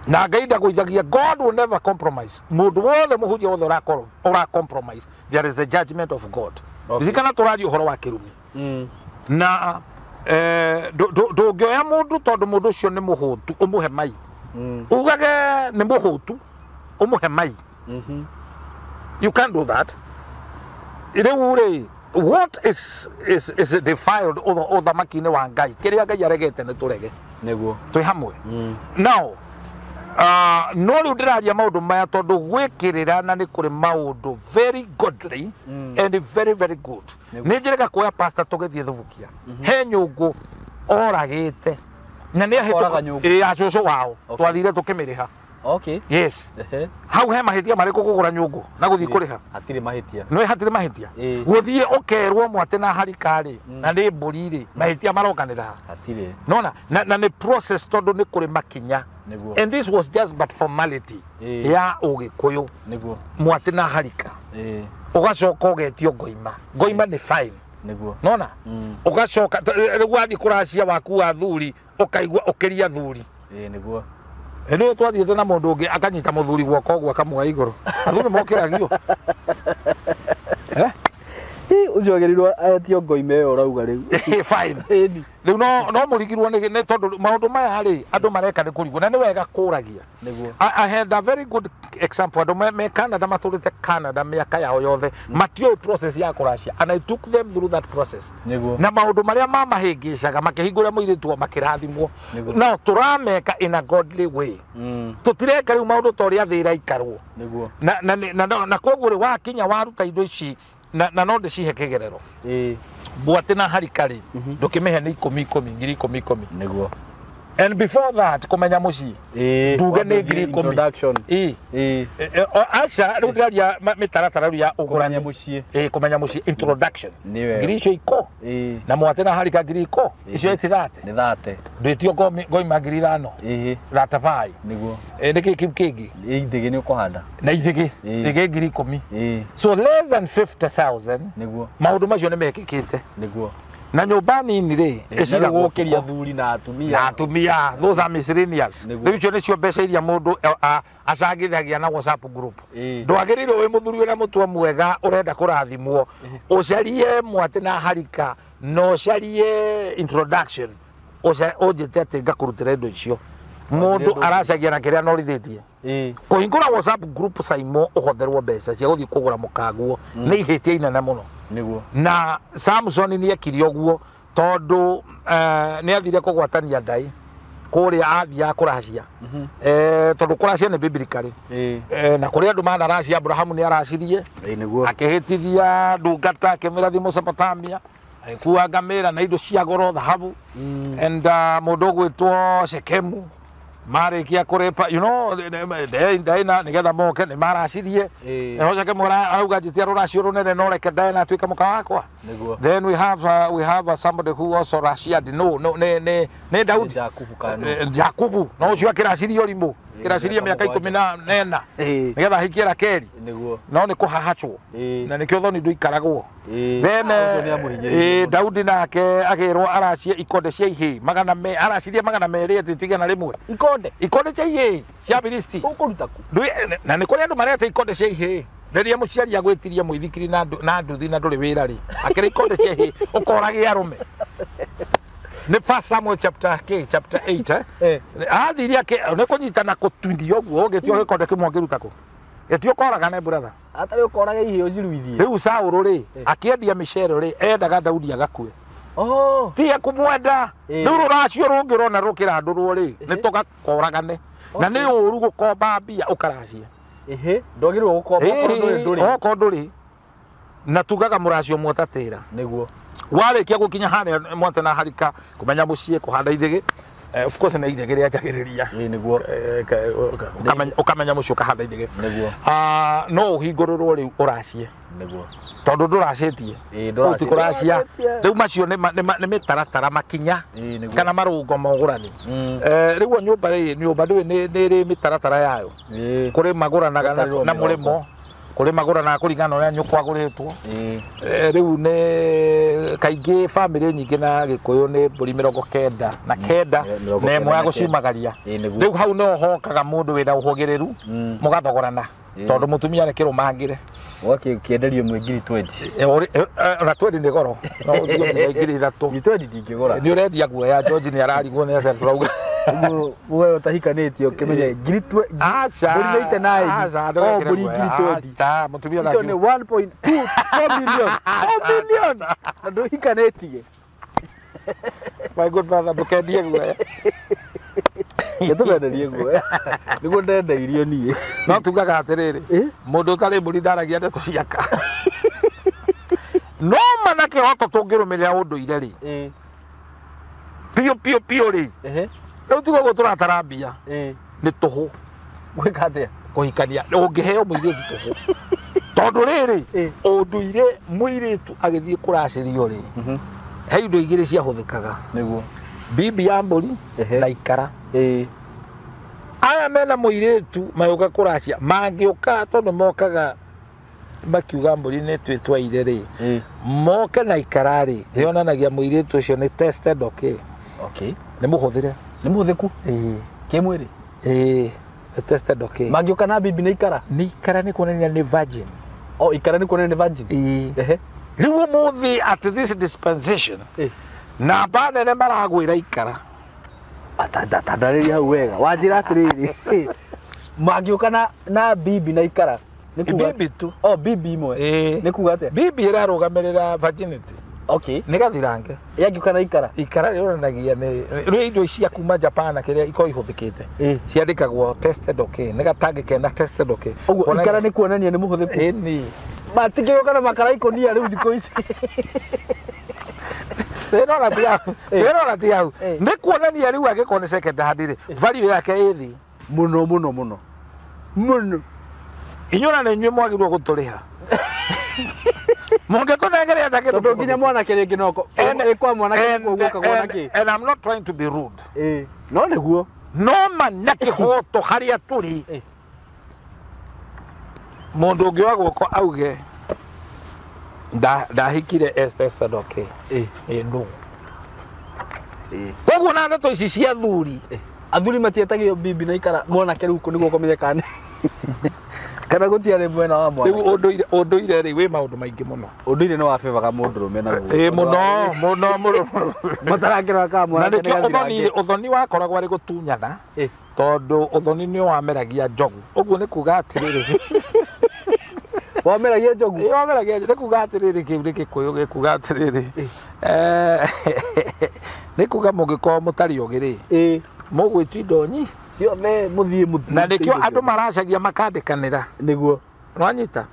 na Ngai ndaguithagia God will never compromise mundu wothe muhunjia wothe ora compromise there is a judgment of God zikana turaji uhoro wa kirumi na ndungioya mundu tondu mundu ucio ni muhutu umuhe mai ugage ni muhutu umuhe mai you can't do that. What is defiled over makine wa Ngai kiria Ngai aregete ni turege niguo twi hamwe now no riu ndiraria maundu maya tondu gwikirira na ni kuri maundu very godly and very very good ni njirega kuya pastor tugithie thubukia he nyungu oragite na ni ahituka acucu wao twathire tukimiriha yes hau he mahitia mariko kugura nyungu na guthii kuriha atire mahitia no hatire mahitia guthii ukerwo mwate na harikari na ni mburi ri mahitia marokanira atire nona na ni process tondu ni kuri makinya and this was just but formality ya ugikuyu niguo mwate na harika ugacoka ugetio ngoima ni fine niguo nona ugacoka wathi kuracia waku wa thuri ukaigwa ukiria thuri niguo eno twathiete na mundu ungi akanyita muthuri gwoko ogwo akamwa iguru athuri mokiragio ucio agerirwo ayetio ngoime yo urauga riu fine riu no murigirwo ni tondu maundu maya ri andu mareka ni kurigwo na ni wega kuragia niguo I had a very good example andu me Canada maturite Canada miaka yao yothe matio process ya kuracia and I took them through that process niguo na maundu maria mamahingicaga makihingura muiritu makirathimwo no turameka in a godly way tutireka riu maundu tori athira ikarwo niguo na koguo ri wakinya waruta indo ici na no ndicihe kigerero bwate na harikari ndukimihe ni 10,000 niguo and before that kumenya muci nduge ni 10,000 introduction acha riu ndaria mitaratara ya uguranya muci kumenya muci introduction ngirico iko na mwate na harika ngiriko icio itirate ni thate nditio ngoima 5,000 thate bai niguo ni kingi ithigi ni ukuhanda na ithigi 10,000 so less than 50,000 niguo maundu macio ni mekikite niguo na nyumba nini ri ecira gukiria thuri na atumia those are miscellaneous riu nicio mbeca iria mundu acangithagia na WhatsApp group ndwagiriire wi muthuri na mutwa mwega urenda kurathimwo ucarie mwate na harika no ucarie introduction ujite ati ngakurutira indo icio mundu aracagia na kiria norithitie kuhingura WhatsApp group SYMO uhotherwo mbeca cia guthii kugura mukanguo ni ihitie inene muno niguo na Samson ni ekire oguo tondu ni athire kugwatania ndai kuria athia kuracia tondu kuracia ni biblically na kuria andu manaracia Abraham ni aracirie niguo akihitithia ndungata akimira thi Mesopotamia kuwa ngamira na indo cia goro thahabu and mundu gwitwo Shekemu marikia kurepa ndaina nigetha moke ni maracirie hoja ke mora auga jitia ruracio runene no reke ndaina twika muka wakwa then we have somebody who also raciared no ne Daudi Jakubu no cio akiracirie olimu kiracirie miaka 14 nigetha hikie Rakeli no ni kuhahachwo na nikio thoni ndu ikaragwo then Daudi nake agirwo aracie ikonde cia ihi aracirie 200 atitige na rimwe ikonde cia ihi cia bilisti ukurutaku na ni kuri andu marete ikonde cia ihi riria muciari agwitirie muithikiri na nduthi na nduri wira ri akira ikonde cia ihi ukorage arume ni 1 Samuel chapter 8 athiria ke ne kunyitana kutundio guo getio ikonde kimwe ngirutako getio koraga ne brother atari ukoraga ihi uciruithie riu Saulu ri akiendia micero ri endaga Daudi agakue tie kumwenda riu ruracio rungirona rukira ndurwo ri ni tugakoragane na ni uru gukomba mbia ukaracia ndogirwo gukomba nduri na tugaga muracio mwotatira niguo warikia gukinya hane mwate na harika kumenya mucie kuhanda ithige of course na ithige ria njagiriria niguo ukamenya mucio kahanda ithige niguo no uhingururwo riu uracie niguo tondu nduracetie uti kuracia riu macio ni mitaratara makinya kana marungo mogurani riu nyumba ni ri mitaratara yayo kuri maguranaga na murimo kuri magurana kuringana uria nyukwa guritwo riu ne kaingi family nyingi na Gikuyu ni mburi 90 na kenda na emwe ya gucumagaria riu hau no hokaga mundu wina uhogiriru mugathogorana tondu mutumia rekirwo mangire wake kienderio mwe ngiri 20 na 20 ni goro no uthio mwe ngiri 3 20 ndingigora ni urendia guo ya George ni ararigwo ni asa turauga wewe utahikanitio kimenye ngiri 20 acha ndurite naye o mburi ngiri 20 ta mutumia na ni 1.2 million ndo hikanetie my good brother bukendie guo yetubenderie guo niguo ndendeirio nie no tugaga atiriri mundu utari mburi ndaragia ndeto ciaka no manake hoto tungirumiria unduire ri pio ri riu tigo guo turatarambia ni tuhu gwika atia kuhikania ungiheo muiritu tuhu tondu riri unduire muiritu agithie kuracirio ri he indo igiri cia huthikaga niguo bibi ya mburi na ikara aya mena muiritu mayuka kuracia mangiuka tondu mokaga makiuga mburi ni twitwaire ri moke na ikara ri rionanagia muiritu ucio ni tested okay ni muhuthiku kimwiri tested okay mangiuka na bibi na ikara ni kuonania ni virgin ikara ni kuonania ni virgin riu muthi at this dispensation na bana ne maragwira ikara atandariria hau wega wanjira atiriri mangiuka na bibi na ikara ni kuga bibi tu bibi imwe ni kuga atia bibi irarugamirira virginity ni gathirange yangiuka na ikara rionanagia ni indo cia kuma Japan kiria iko ihuthikite ciandikagwo tested okay ni gatangi kenda tested okay uguo ikara ni kuonania ni muhuthiku ni matigioka na makara ikonia riu thiko ici Rero ratiau ni kuonania riu agikone second hand ri value yake ithi muno inyona ni nywe mwagirwo guturiha monge kunengere atake tondu nginya mwana kiringi noko kwa mwana kiguka kuona ki and I'm not trying to be rude no niguo no manake hoto haria turi mundu ungi wa guko auge ndahikire Esther okay no koguo na ndeto ici cia thuri athuri matietagio bibi na ikara mwana ke riu niguo komenyekane kana gutiare mwena wa mwana riu unduire ri wi maundu maingi muno unduire no wafevaga mundurume na muno matarakira ka mwana na uthoni wakoragwo ari gutunyana tondu uthoni ni wameragia njogu uguo ni kuga atiriri wameragia njogu wameragia ni kuga atiriri kiu ni Kikuyu gikuga atiriri ni kuga mungiko mutari ugiri mugwitwa indonyi ciothe muthie na ndikio andu maracagia makandikanira niguo nwanyita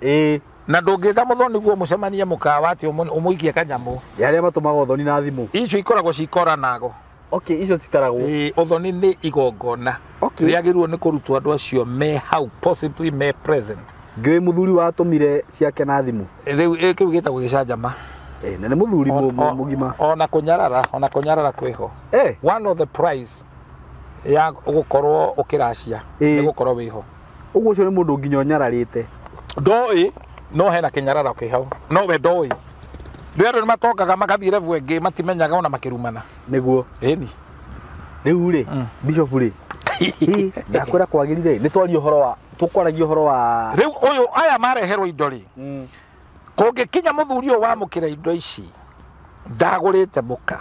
na ndungitha muthoni guo mucemania mukawa ati umuikie kanyamu yaria matumaga uthoni na thimu icio ikoragwo cikoranago okay icio titaragwo uthoni ni igongona riagirwo ni kurutwo andu acio me how possibly me present ngiwe muthuri watumire ciake na thimu riu kiu gitagwo gicanjama na ni muthuri mugima ona kunyarara kwiho one of the prize ya gukorwo ukiracia ni gukorwo wiho uguo ucio ni mundu nginya nyararite ndoi no hena kinyarara kihau no we ndoi ndio ni matokaga makathire vwenge matimenyaga ona makirumana niguo eni riu ri bishop ri ndakwira kwagirire ni twari uhoro wa tukwaragia uhoro wa riu uyu aya mareherwo indo ri kungikinya muthuri uyu wamukira indo ici ndagurite muka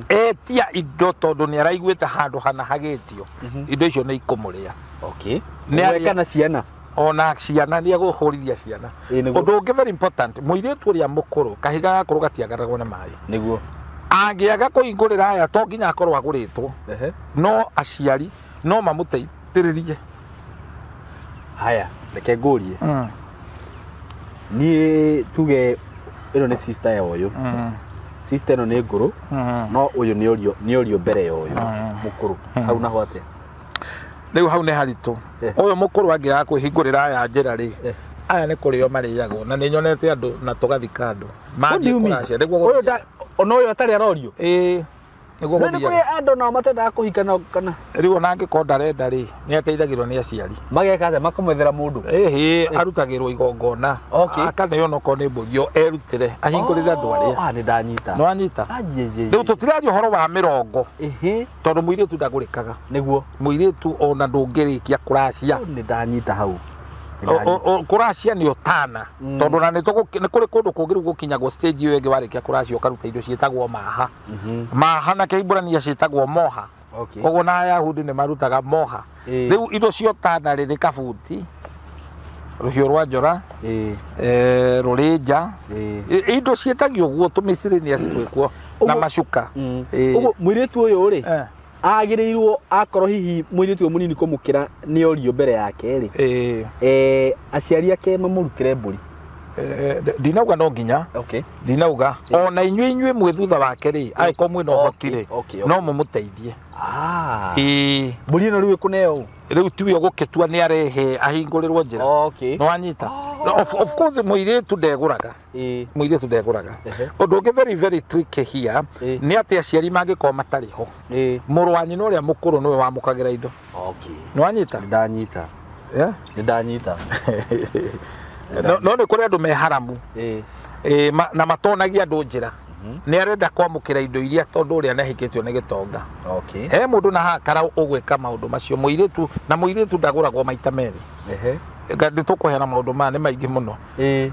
etia indo tondu ni araiguite handu hana hagitio indo icio ni ikumuria ni arikana ciana ona ciana ni aguhurithia ciana undu ungi very important muiritu uria mukuru kahiga gakuru gatiagaragwo na mai niguo angiaga kuingurira aya to nginya akorwo aguritwo no aciari no mamuteithiririe haya reke ngurie ni tuge ino ni sister ya uyu sister no ni nguru no uyu ni orio mbere ya uyu mukuru hau naho atia riu hau ni haritu uyu mukuru angiaga kwihingurira aya njira ri aya ni kurio mariagwo na ni nyonete andu na tugathika andu mangi kuracia niguo uyu ono uyu atari arorio niguo guthia ni kuri andu na matenda kuhikana kana riu ona angiko ndarenda ri ni ateithagirwo ni aciari mageka athe makumethera mundu arutagirwo igongona akaneo no ko ni mbugio erutire ahingurire andu aria ni ndanyita no anyita riu tutirari uhoro wa mirongo tondu muiritu ndagurikaga niguo muiritu ona ndungirikia kuracia ni ndanyita hau kuracia ni utana tondu na ni kuri kundu kungiru gukinyagwo stage iyo ingi warikia kuracia ukaruta indo cietagwo maha maha na keiburania cietagwo moha koguo na Ayahudi ni marutaga moha riu indo cio tana riri kabuti ruhio rwa njora rurinja indo cietagio guo tumisiri ni acitwikwo na macuka uguo muiritu uyu ri agirirwo akorwo hihi muiritu munini kumukira ni orio mbere yake ri aciari ake mamurutire mburi dinauga no nginya dinauga ona inyuĩ mwĩ thutha wake ri aiko mwĩ no hotire no mumuteithie mburi ino riu ikuneo riu tiwe gukitua ni arehe ahingurirwo njira no anyita of course muiritu ndeguraga muiritu ndeguraga undu ungi very very tricky here ni ati aciari mangikoma matariho muru wa nyina uria mukuru niwe wamukagira indo no anyita ndanyita ni ndanyita no ni kuri andu me haramu na matonagia andu njira ni arenda kwamukira indo iria tondu uria nahikitio ni gitonga he mundu na hakara ugwika maundu macio muiritu na muiritu ndaguragwo maita meri ngandi tukuhera maundu maya ni maingi muno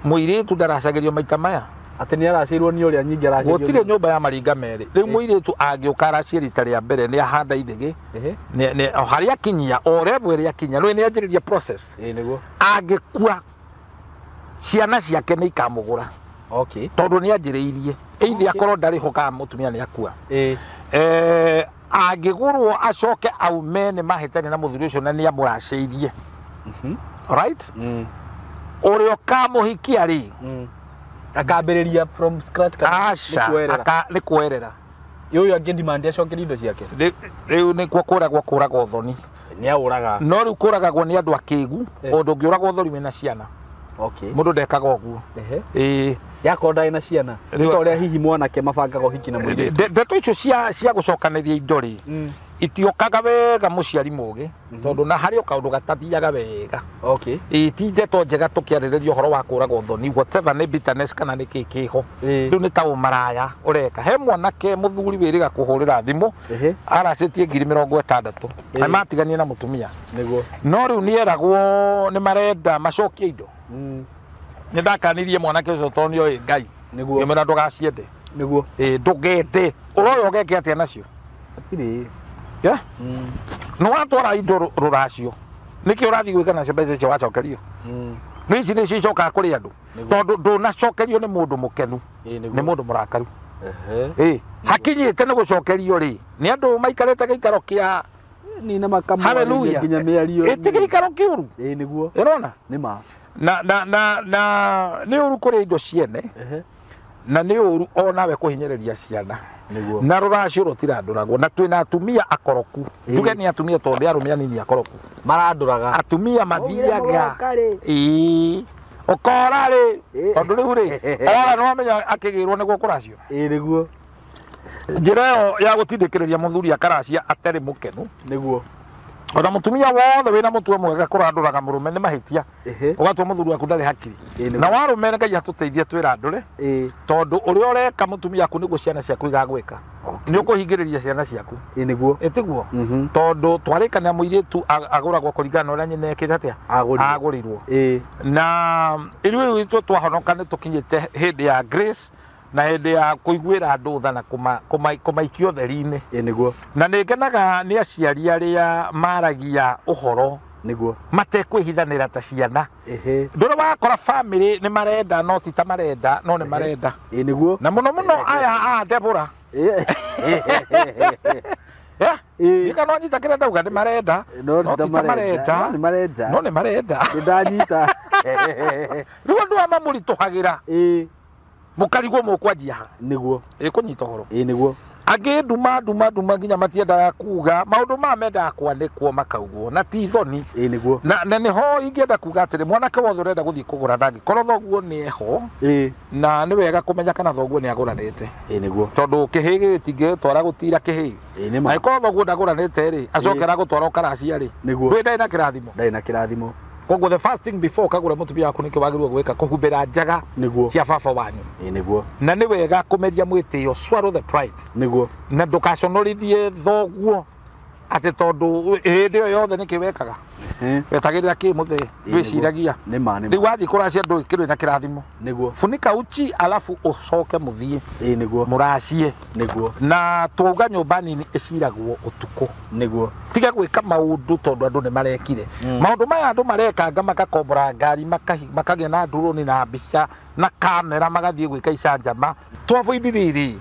muiritu ndaracagirio maita maya ati ni aracirwo ni uria nyingi aracirio gutire nyumba ya maringa meri riu muiritu angiuka aracia rita ria mbere ni ahanda ithigi ni haria kinyia o level ria kinya riu ni anjiriria process niguo angikua ciana ciake ni ikamugura tondu ni anjiriirie eithi akorwo ndariho ka mutumia ni akua angigurwo acoke aume ni mahitani na muthuri ucio na ni amuraceirie right urio kamuhikia ri akambiriria from scratch ni kuerera uyu angi demand acokeri indo ciake riu ni kuragwo thoni ni auraga no riu kuragagwo ni andu akigu undu ngiuragwo thori wina ciana mundu ndekaga uguo yakonda ina ciana rito ria hihi mwanake mabangaga hiki na mwiri ndeto icio cia gucokaniria indo ri itiokaga wega muciari mugi tondu na hari okaundu gatathiaga wega itindeto njega tukiaririria uhoro wa kuraga uthoni whatever ni bitterness kana ni kikiho riu ni ta umaraya ureka he mwanake muthuri wiriga kuhurira thimu aracetie 60,000 na matiganie na mutumia no riu ni eragwo ni marenda macokie indo ni ndakanirie mwanake ucio tonio ngai niguo mena ndugaciende niguo ndugete uroyo geke atia nacio atiri ya no watwara indo ruracio niki urathi gwika nacio mbeca icio wacokerio nici ni cicoka kuri andu tondu ndunacokerio ni mundu mukenu ni mundu murakaru hakinyite ni gucokerio ri ni andu maikarete giikaro kia ni na makamuri nginya miario itigikaro kiuru niguo irona ni ma na ni uru kuri indo ciene na ni uru onawe kuhinyereria ciana na ruracio rutiranduragwo na twina atumia akoroku tuge ni atumia tondu arumia nini akoroku maranduraga atumia mathiaga okora ri tondu riu ri ora no amenya akigirwo niguo kuracio niguo njira yo ya gutindikiriria muthuri akaracia atari mukenu niguo ona mutumia wothe wina mutwe mwega kuranduraga murume ni mahitia ugatwa muthuri waku ndari hakiri na warume ngai atuteithie twirandure tondu uri ureka mutumia aku niguo ciana ciaku igagwika ni ukuhingiriria ciana ciaku niguo etiguo tondu twarikana muiritu aguragwo kuringana uria nyine ekite atia agurirwo na iriwe itu twahonoka ni tukinyite hindi ya grace na hindi ya kuiguira andu tha na kumaikio theri-ini niguo na ningenaga ni aciari aria maragia uhoro niguo matekwihithanira ta ciana ndoro wakora family ni marenda no ti ta marenda no ni marenda niguo na muno aya Debora ndikano nyita kire ndauga ni marenda no ti ta marenda no ni marenda ndanyita riu andu amamurituhagira mukarigwo mukwanjia ha niguo kunyita horo niguo age duma nginya matiendaga kuga maundu ma mendaga kwandikwo makaugwo na ti thoni niguo na niho ingienda kuga atiri mwanake wothe urenda guthii kugura ndangikorwo thoguo ni eho na ni wega kumenya kana thoguo ni aguranite niguo tondu kihi gitingitwara gutira kihi na ikorwo thoguo ndaguranite ri acokera gutwara ukaracia ri ndui ndai na kirathimo koguo the first thing before kagura mutumia waku niki wagirwo gwika kuhumbira njaga cia baba wanyu niguo na ni wega kumeria mwitio swallow the pride niguo na ndukaconorithie thoguo ati tondu hindi yo yothe niki wekaga wetagirira ki muthee wiciragia riu wathi kuracia ndu kirwi na kirathimo niguo funika uchi alafu ucoke muthie niguo muracie niguo na twauga nyumba nini iciragwo utuku niguo tiga gwika maundu tondu andu ni marekire maundu maya andu marekanga makakombora ngari makagia na drone na mbica na kamera magathie gwika icanjama twavoid riri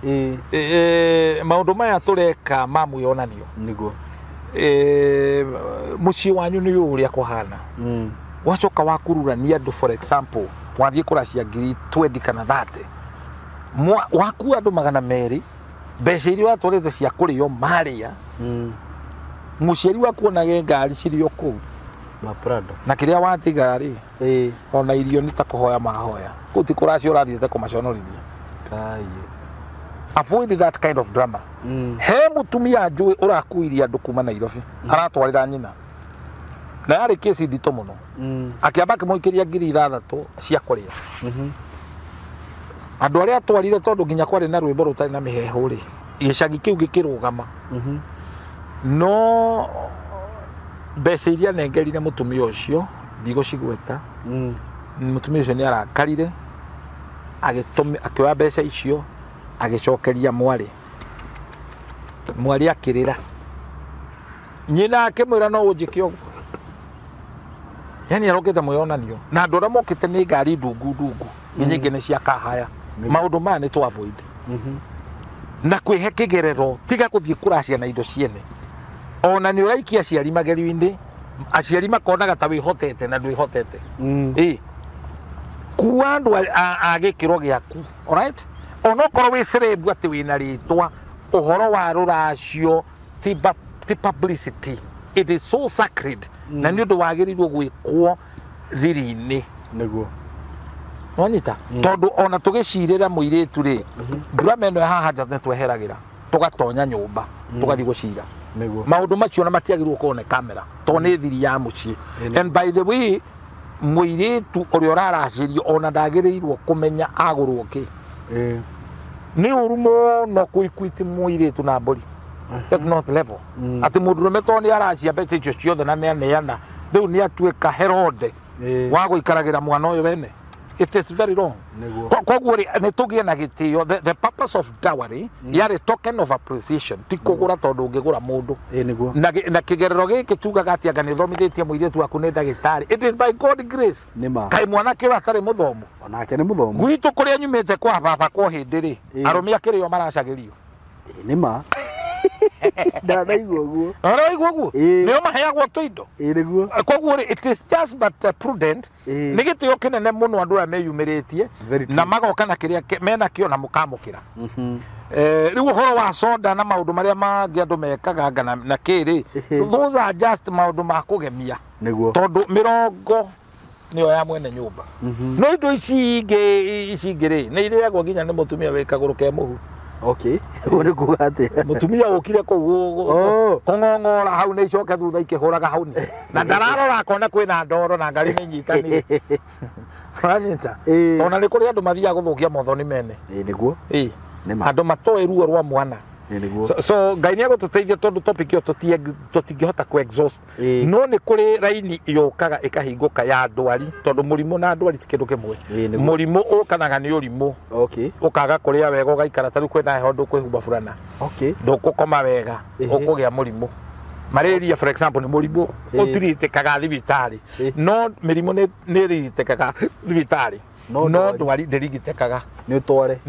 maundu maya tureka mamuyonanio niguo muci wanyu ni uria kuhana wacoka wakururania andu for example wathie kuracia 20 kana 30 waku andu 200 mbeca iria watwarite cia kurio maria muciari waku onage ngari cirio kuu maprado na kiria watiga ri ona irio ni ta kuhoya mahoya kuti kuracia urathiete kumaconorithia kai avoid that kind of drama he mutumia njui urakuiria andu kuma Nairobi aratwarira nyina na yari kesi ndito muno akiamba kimuikiria 6,000 cia kuria andu aria atwarire tondu nginya kwari na rwimbo rutari na miheho ri gicagi kiu gikirugama no mbeca iria nengerire mutumia ucio ndigocigweta mutumia ucio ni arakarire akioya mbeca icio agicokeria mwari akirira nyina akimwira no unjike uguo yani arokete muyonanio na andu aria mokite ni ngari ndungu nyingi ni cia kahaya maundu maya ni to avoid na kwihe kigerero tiga kuthie kuracia na indo ciene ona ni uraikia aciari mageri-ini aciari makonaga ta wihotete na ndwihotete kuwa andu agikiro giaku alright onokorwo wi cerebu ati wina ritwa uhoro wa ruracio ti publicity it is so sacred na ni undu wagirirwo gwikwo thiri-ini niguo onita tondu ona tugicirira muiritu ri ndura meno haha nja ni tweheragira tugatonya nyumba tugathi gucira maundu macio na matiagirwo kuone kamera to ne thiri ya muci. And by the way muiritu uri oraracirio ona ndagirirwo kumenya agurwo ki ni urumo no kuikwiti muiritu na mburi. That's not level. Ati mundurume to ni aracia mbeca icio ciothe na neana riu ni atuika Herode wa guikaragira mwana uyu wene. It is very wrong. Koguo ni tugie na gitio. The purpose of dowry yari token of appreciation ti kugura tondu ungigura mundu na kigerero giki tugaga ati anga ni thomithitie muiritu waku ni ndagitari. It is by God grace. Kai mwana ki atari muthomu onake ni muthomu gwitu kuria nyumite kwa baba kwa hindi ri arumi akirio maracagirio nima ndaiguo nio maheagwo tuindo koguo it is just but prudent ni gitio kinene muno andu aya meyumiritie na magoka na kiria mena kio na mukamukira riu horo wa soda na maundu maria mangi andu mekaga ngana na kiri those are just maundu ma kugemia tondu mirongo niyo ya mwene nyumba no indo ici ingiri ni iriagwo nginya ni mutumia wikaguru ke muhu. Okay. Uri kugate. Mutumia ukire ko kongongora hau ne icoke thutha ikihuraga hau ni. Na ndararora akona kwina ndoro na ngari ni nyitani. Fanita. Ona ni kuri andu mathia guthukia mothoni mene. Niguo. Andu matoe ruo rwa mwana. So Ngai ni agututeithia tondu topic yo tutingihota ku exhaust. No ni kuri raini yokaga ikahinguka ya ndwari tondu murimu na ndwari tikindu kimwe. Murimu ukanaga ni urimu. Okay. Ukaga kuria wega ugaikara tari kwina heho ndukwihumba burana. Okay. Ndukukoma wega ukugia murimu. Malaria for example ni murimu utiritikaga thibitari. No mirimu ni ritikaga thibitari. No ndwari ndirigitekaga ni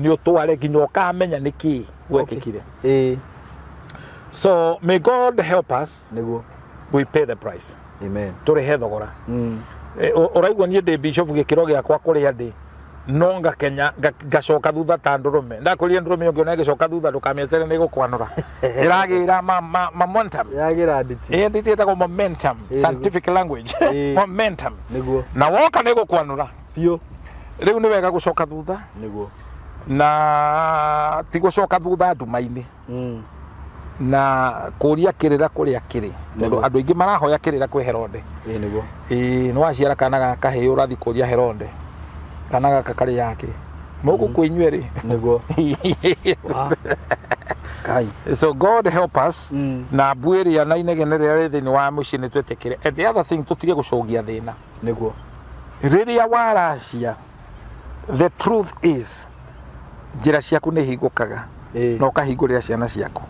utware nginya ukamenya niki gwekikire. So may God help us. We pay the price. Amen. Turihe thogora. Uraigua nie ndi bishop gikiro giakwa kuria ndi no ngakenya ngacoka thutha ta ndurume ndakuria ndurume ungiona gicoka thutha ndukamietere ni gukwanura iragira momentum yagira nditi nditi etagwo momentum scientific language momentum na woka ni gukwanura bio riu ni wega gucoka thutha niguo na ti gucoka thutha ndumaini na kuria kirira kuria kiri tondu andu ingi marahoya kirira kwi Herode niguo no aciara kana gaka he urathi kuria Herode kana gaka kari yake mugu kwinywe niguo kai. So God help us na bwiri ana inegenere ri thini wa muci ni twetekire. And the other thing tutige gucogia thina niguo riria waracia the truth is njira ciaku ni hingukaga no kahingurira ciana ciaku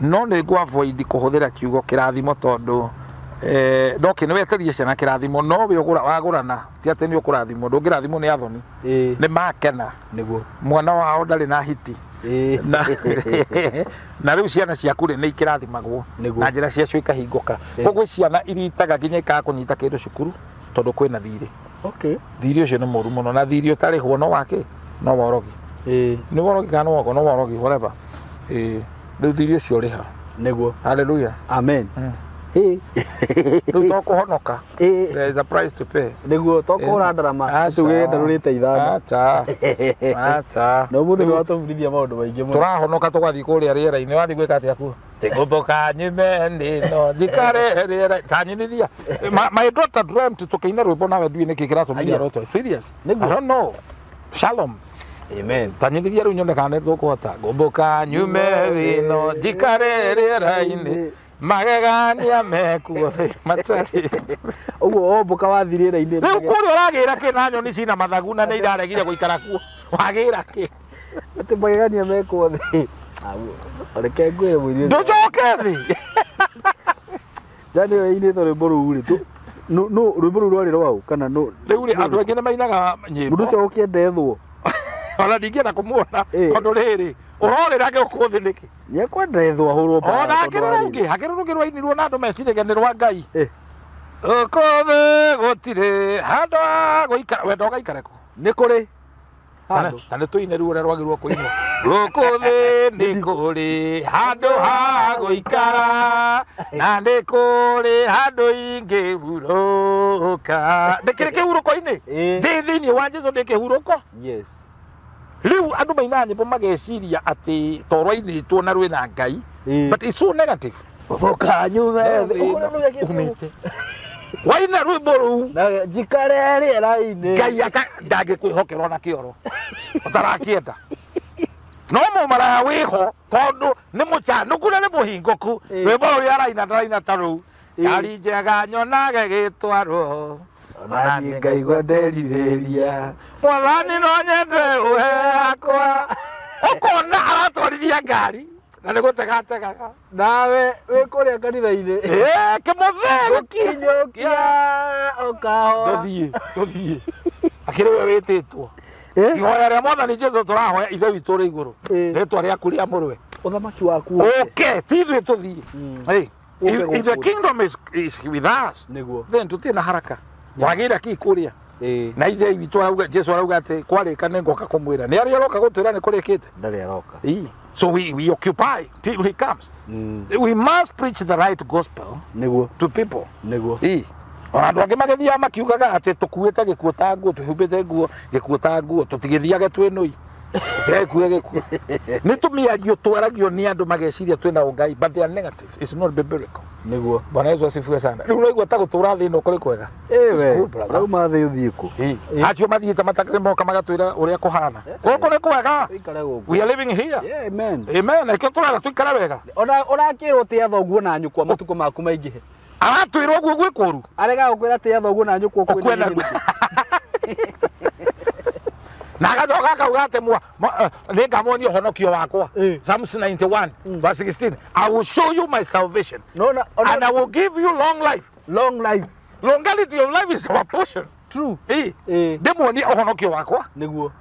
no ni go avoid kuhuthira kiugo kirathimo tondu no kini weterie ciana kirathimo no we wagurana ti ati ni ukurathimo ndungirathimo ni athoni ni makena niguo mwana wao ndari na hiti na riu ciana ciaku ni ikirathimagwo na njira ciacio ikahinguka koguo ciana iritaga nginya ikakunyita kindu cukuru tondu kwina thiri. Okay. Thiri ucio ni muru muno na thiri utari ho no wake no worogi ni worogi kana wako no worogi whatever riu thiri ucio riha niguo. Hallelujah. Amen. Riu tokuhonoka there is a price to pay niguo tokura ndarama tugenda rurite ithana acha no mundu ni watumithia maundu maingi muno turahonoka tugathi kuria riera-ini wathi gwika atia ku tigubuka nyime ndino njikare riera tanyinithia. My daughter dreamt tukaina rwimbo nawe ndui niki kiratumia roto serious I don't know. Shalom. Amen. Tanyinithia riu nyone kana ndukuhota gubuka nyume ndino njikare riera-ini magegania Mekuo matari uguo ombuka wathirira-ini riu kuri uragira kina nyoni cina mathagu na ni iraregire guikara kuo wagira ki ati magegania Mekuo thi areke ngwire mwiri nducoke thi jani we-ini to rwimbo ruu ri no rwimbo ruu rwari rwau kana no riu ri andu aingi ni mainaga nyimbo mundu ucio ukiendethwo ona ndingienda kumuona tondu riri urorira gikuku thi niki niekwendethwo ahurwo mbara ona akirungi rwainirwo na andu meciragia ni rwa Ngai ukothe gutire handu ha guikara wenda ugaikare ku ni kuri tane tuine riu uria rwagirwo kuinwo ukothe ni kuri handu ha guikara na ni kuri handu ingihuruka ndikiri kihuruko-ini ndi thiini wa Jesu ndikihuruko. Yes. Riu andu maina nyimbo mageciria ati to rwainitwo na rwina Ngai but it's so negative. boka nyume umite waina rwimbo ru na jikare rĩera-inĩ ngai ndangĩkwĩhokerwo na kĩoro ũtarakienda no mũmaraya wĩho tondũ nĩ mũcanũku na nĩ mũhingũku rwĩmbo rũrĩa araina ndaraina ta rũu ngari njega nyonage gĩtwarwo ona niĩ ngaigua nderirĩria mwathani no nyende ũhe yakwa ũkona aratwarithia ngari na nĩ gũtegategaga nawe wĩ kũrĩa kanitha-inĩ kĩmũthee gũkinyũkia ũkahoa tũthiĩ akĩrĩ we wĩtĩtwo ihoya rĩa mwathani Jesũ tũrahoya ithe witũ ũrĩ igũrũ rĩtwa rĩaku rĩa mũrwe ũthamaki waku okay tithuĩ tũthiĩ if the kingdom is with us then tũtirĩ na haraka wagĩra kii kũrĩa na ithe witũ arauga Jesũ arauga atĩ kwarĩka nĩ ngoka kũmwĩra nĩ arĩa aroka gũtwĩra nĩ kũrĩkĩte ndarĩ aroka so we occupy till he comes we must preach the right gospel to people ona andũ angĩ magĩthiaga makiugaga atĩ tũkuĩte gĩkuũ ta nguo tũhumbĩte nguo gĩkuũ ta nguo tũtigĩthiage twĩnũi tũtigekue gĩkuũ nĩ tũmĩario twaragio nĩ andũ mageciria twĩna ũngai but they are negative it's not biblical Bwana Yesu asifiwe sana rĩu ũraigua ta gũtũra thĩ ĩno kũrĩ kwega rauma thĩ ũthiĩ kũ acio mathiĩte matakĩrĩ moka magatwĩra ũrĩa kũhana gũkũ nĩ kwega we are living here amen nĩkĩo tũrenda tũikare wega ũrakĩrwo tĩa thoguo na nyũkwa matukũ maku maingĩhe aratwĩrwo ũguo gwĩkũru arega gũkwĩra tĩa thoguo na nyũkwa kwĩna na agacoka akauga atĩ nĩ ngamuonia ũhonokio wakwa Psalms 91 verse 16 I will show you my salvation and I will give you long life longevity of life is our portion true ndĩmuonie ũhonokio wakwa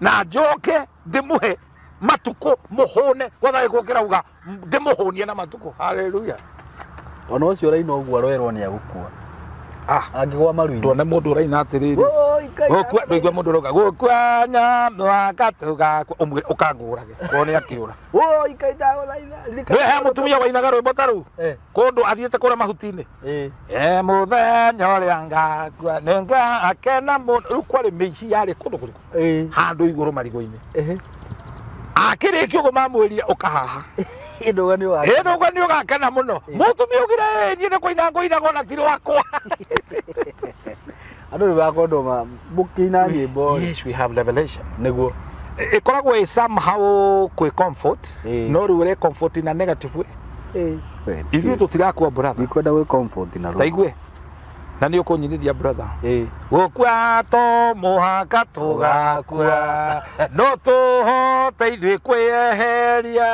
na njoke ndĩmũhe matukũ mũhũne gwathagĩ kũngĩrauga ndĩmũhũnie na matukũ haleluya ona ũcio ũraina ũguo aroerwo nĩ agũkua angĩgwa maru-inĩ tuone mũndũ ũraina atĩrĩrĩ gũkua ndũigua mũndũ ũrauga gũkua nyamwaka tũgakua ũkangũrage korwo nĩ akĩũra he mũtumia wainaga rwĩmbo ta rũu kũndũ athiĩte kũrĩa mahuti-inĩ mũthenya ũrĩa ngakua nĩ ngakena mũno rĩu kwarĩ mĩici yarĩ kũndũ kũrĩkũ handũ igũrũ marigũ-inĩ akĩrĩkia ũguo mamwĩria ũkahaha nduga nĩ ũgakena mũno mũtumia ũgire niĩ nĩ kũina ngũinaga na tiri wakwa andũ nĩ bakondoma mũkĩina nyĩmbo yes we have revelation nĩguo ĩkoragwo ĩ somehow kwĩ comfort no rĩu ũrĩ comfort na negative way ithuĩ tũtirakua brother ikwenda gwĩ comfort na taigwe na nĩ ũkũnyinithia brother gũkua to mũhaka tũgakua no tũhote ithuĩ kwĩyeheria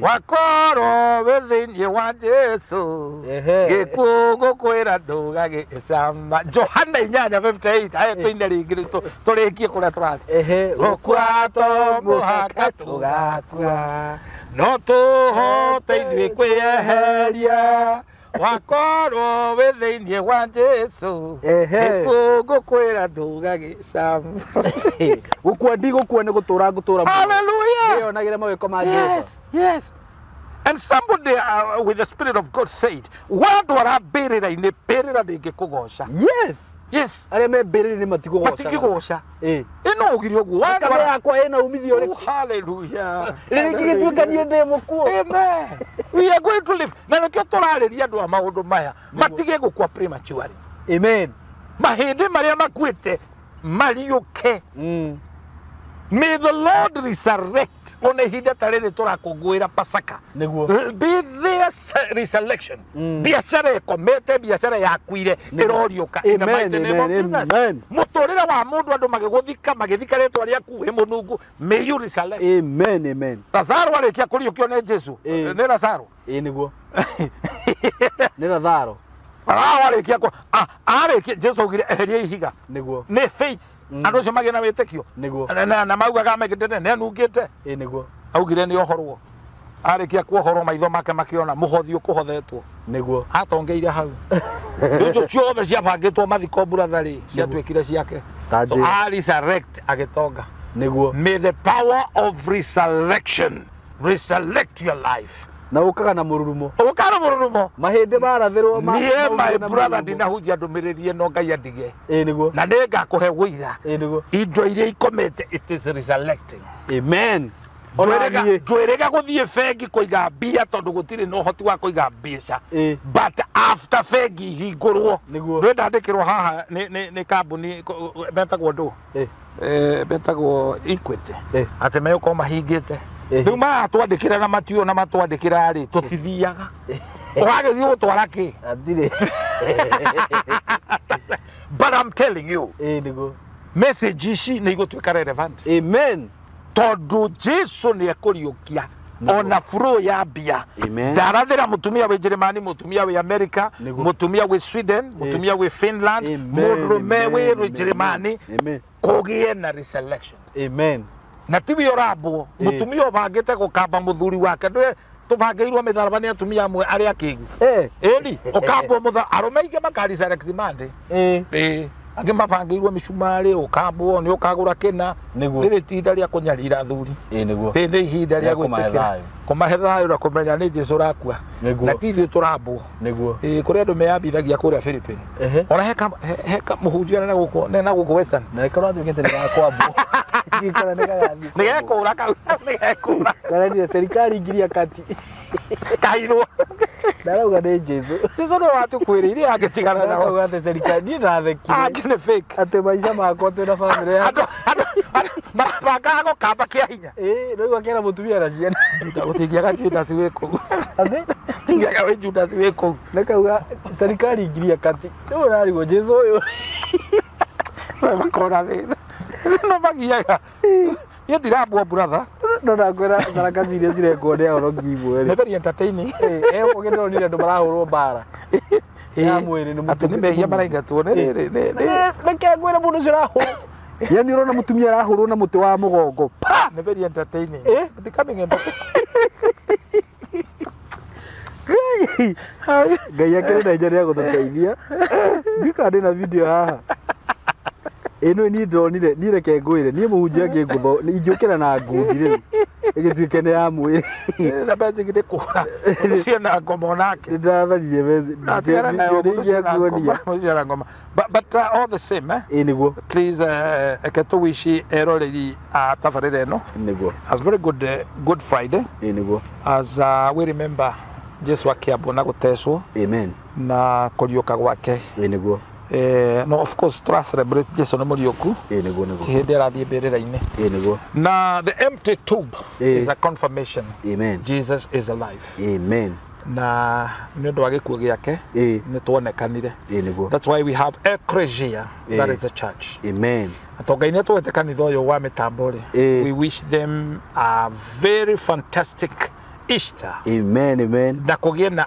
wakorwo wĩ thĩinĩ wa Jesũ gĩkuũ gũkwĩra ndũgagĩcama Johana 8:58 aya tũine rĩngĩ tũrĩkie kũrĩa tũrathiĩ gũkua to mũhaka tũgakua no tũhote ithuĩ kwĩyeheria wakorwo wĩ thĩinĩ wa Jesũ ngũkwĩra ndũgagĩcama gũkua ndigũkua nĩ gũtũra ngũtũra hallelujah nĩonagĩre mawĩko ma Jehova yes and somebody with the spirit of God said wandũ arambĩrĩra-inĩ mbĩrĩra ndĩngĩkũgoca yes arĩa me mbĩrĩra-inĩ matingĩgoca ĩno ũgire ũguo wandũ yakwa ĩna umithio ũrĩkũ hallelujah rĩrĩ kĩgĩtuĩkanie ndĩ mũkuo amen we are going to live na nĩkĩo tũrarĩria andũ a maũndũ maya matige gũkua prematurely amen mahĩndĩ marĩa makuĩte mariũke may the Lord resurrect ona ihinda ta rĩrĩ tũrakũngũĩra Pasaka be their resurrection biacara ĩkomete biacara yakuire ĩroriũka in the mighty name of Jesus mũtũrĩre wa mũndũ andũ magĩthika rĩtwa rĩaku wĩ mũnungu may you resurrect amen Lazaro arĩkia kũriũkio nĩ Jesũ nĩ Lazaro nĩguo nĩ Lazaro arĩkia arĩkia Jesũ augire eheria ihiga nĩ faith andũ acio magĩe na wĩtĩkio na maugaga megĩtene nĩanungĩte nĩguo augire nĩ ohorwo arĩkia kuohorwo maitho make makĩona mũhothi ũkũhothetwo nĩguo atongeire hau icio ciothe ciabangĩtwo mathiko buratharĩ ciatuĩkire ciake so resurrect agĩtonga nĩguo may the power of resurrection resurrect your life na ũkaga na mũrurumo mahĩndĩ marathĩrwo my brother ndinahunjia ndũmĩrĩri ĩno Ngai andige nĩguo na nĩngakũhe wĩira indo iria ikomete it is resurrecting amen Ndwirega guthie bengi kuiga mbia tondu gutiri no hoti wa kuiga mbeca. But after bengi hingurwo ndandikirwo haha ni kambuni betagwo ndu betagwo Equity ati me uko mahingite riu matwandikira na matio na matwandikira ri tutithiaga wagithie gutwara ki atire. But I'm telling you message ici ni igutwika relevant. Amen. Tondu Jesu ni ekuriukia ona flow ya mbia ndarathira mutumia we Germany, mutumia we America, mutumia we Sweden, mutumia we Finland, murume we Germany kugie na reselection. Amen. Na tibi orabo mutumia obangite gukamba muthuri wake ndwe tubangeirwo mitharabani atumia amwe ari akingu eni okamba mutha aromeige makari select mande ange mabangeirwo micumari ukambwo ni ukagura kina riri tinda ria kunyarira thuri niguo tindi ihinda ria gwitikira kumahe thayo na kumenya ni Jesu rakua na tithio turambwo niguo kuria andu meyambithagia kuria Philippines ona heka muhunjia na guku Western na ikara thugete ni gakwambwo tikara ni gagathi ni gekura kau ni gekura kana ni serikali ingiria kati kairwo darauga ni Jesu no watu kwiriria agitigana na wate serikali ni ratheki ni fake ate maisha makwa twina family yako bakago kamba kia hinya no akera mutumia na ciana ndagutigia gati ndasiwe ku ande ingaga we Judas we ku nakauga serikali ingiria kati no rarigo Jesu uyu makora thina no magiaga ye ndirambwo brother no nakwera sarakazi iria cirekwo ni oro ngibwo ni very entertaining ugendo ni andu marahurwo bara ya mwiri ni mutu ni mehia maraingatwo ni kengwira mundu cirahu yani urona mutumia arahurwo na muti wa mugongo ni very entertaining becoming entertaining Ngai akiri na njari ya gututeithia ndikande na video haha eno ni ndonire ni reke ngwire ni muhunjia ngingutho ni ingiukira na ngundi riu igituike ni ya mwiri na basi gite kuha ciana ngoma nake ndatharire bezi asiara na ngoma but all the same niguo please eketo wishi eroreri tafarire eno niguo a very good Friday niguo as we remember Jesu akiambona guteswo amen na kuriuka gwake niguo no of course trust celebrate Jesu na muriuku niguo tihinde arathie mbirira-ini niguo na the empty tomb is a confirmation amen Jesus is alive amen na ni ndo agikuo giake ni tuonekanire niguo that's why we have ecclesia that is the church amen atongaine tuwete kanitha uyu wa mitambori we wish them a very fantastic Easter amen amen na kugie na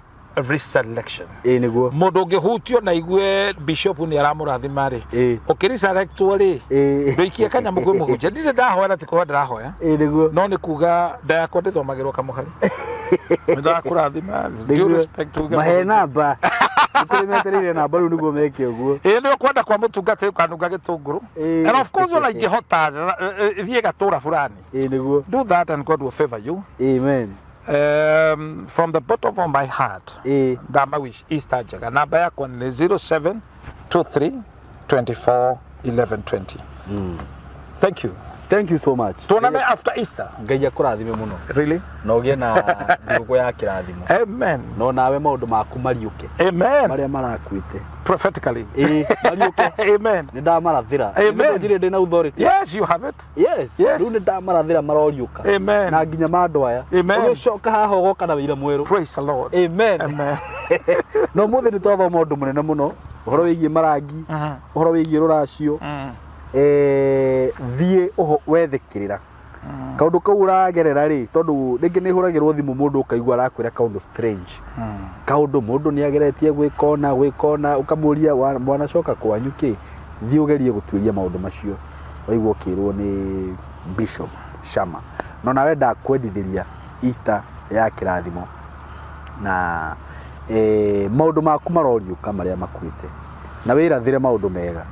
resurrection niguo mundu ngihutio na igwe bishop ni aramurathima ri ukirisarectwo ri ndoikie kanya mugwe muhunjia ndire ndahoya tiko ndirahoya niguo no ni kuga ndakwa ndithomagirwo kamuhari ndakurathima due respect to mahe namba kuri meterire namba ru niguo meke uguo ni kwenda kwa mutungate kanunga gitunguru and of course ona ingihota thie gatura fulani niguo do that and God will favor you amen from the bottom of my heart ndama wish Easter jaga namba yako ni 0723 24 1120 thank you so much tuonane after Easter Ngai akurathime muno really no gie na thiguku ya kirathimo amen no nawe maundu maku mariuke amen maria marakuite prophetically mariuke amen ni ndamarathira amen njire ndina authority yes you have it yes riu ni ndamarathira maroriuka amen na nginya mandu aya ugicoka haha ugoka na wira mweru praise the Lord amen no muthi ni twatho maundu munene muno uhoro wigie marangi uhoro wigie ruracio thie wethikirira kaundu kau uragerera ri tondu ringi ni huragirwo thimu mundu ukaigwa arakwira kaundu strange kaundu mundu ni ageretie gwikona ukamuria mwana coka kwanyu ki thie ugerie gutuiria maundu macio waigwo kirwo ni Bishop Shama no nawe ndakwendithiria Easter ya kirathimo na maundu maku maroriuka maria makuite na wirathire maundu mega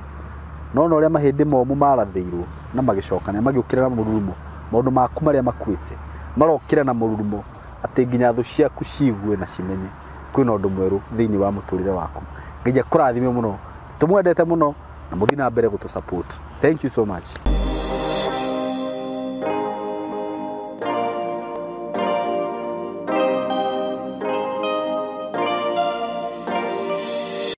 no ria mahindi momu marathiirwo na magicokana magiukira na mururumo maundu maku maria makuite marokira na mururumo ati nginya thu ciaku cigwe na cimenye kwina undu mweru thiini wa muturire waku Ngai akurathime muno tumwendete muno na muthina mbere gutu support thank you so much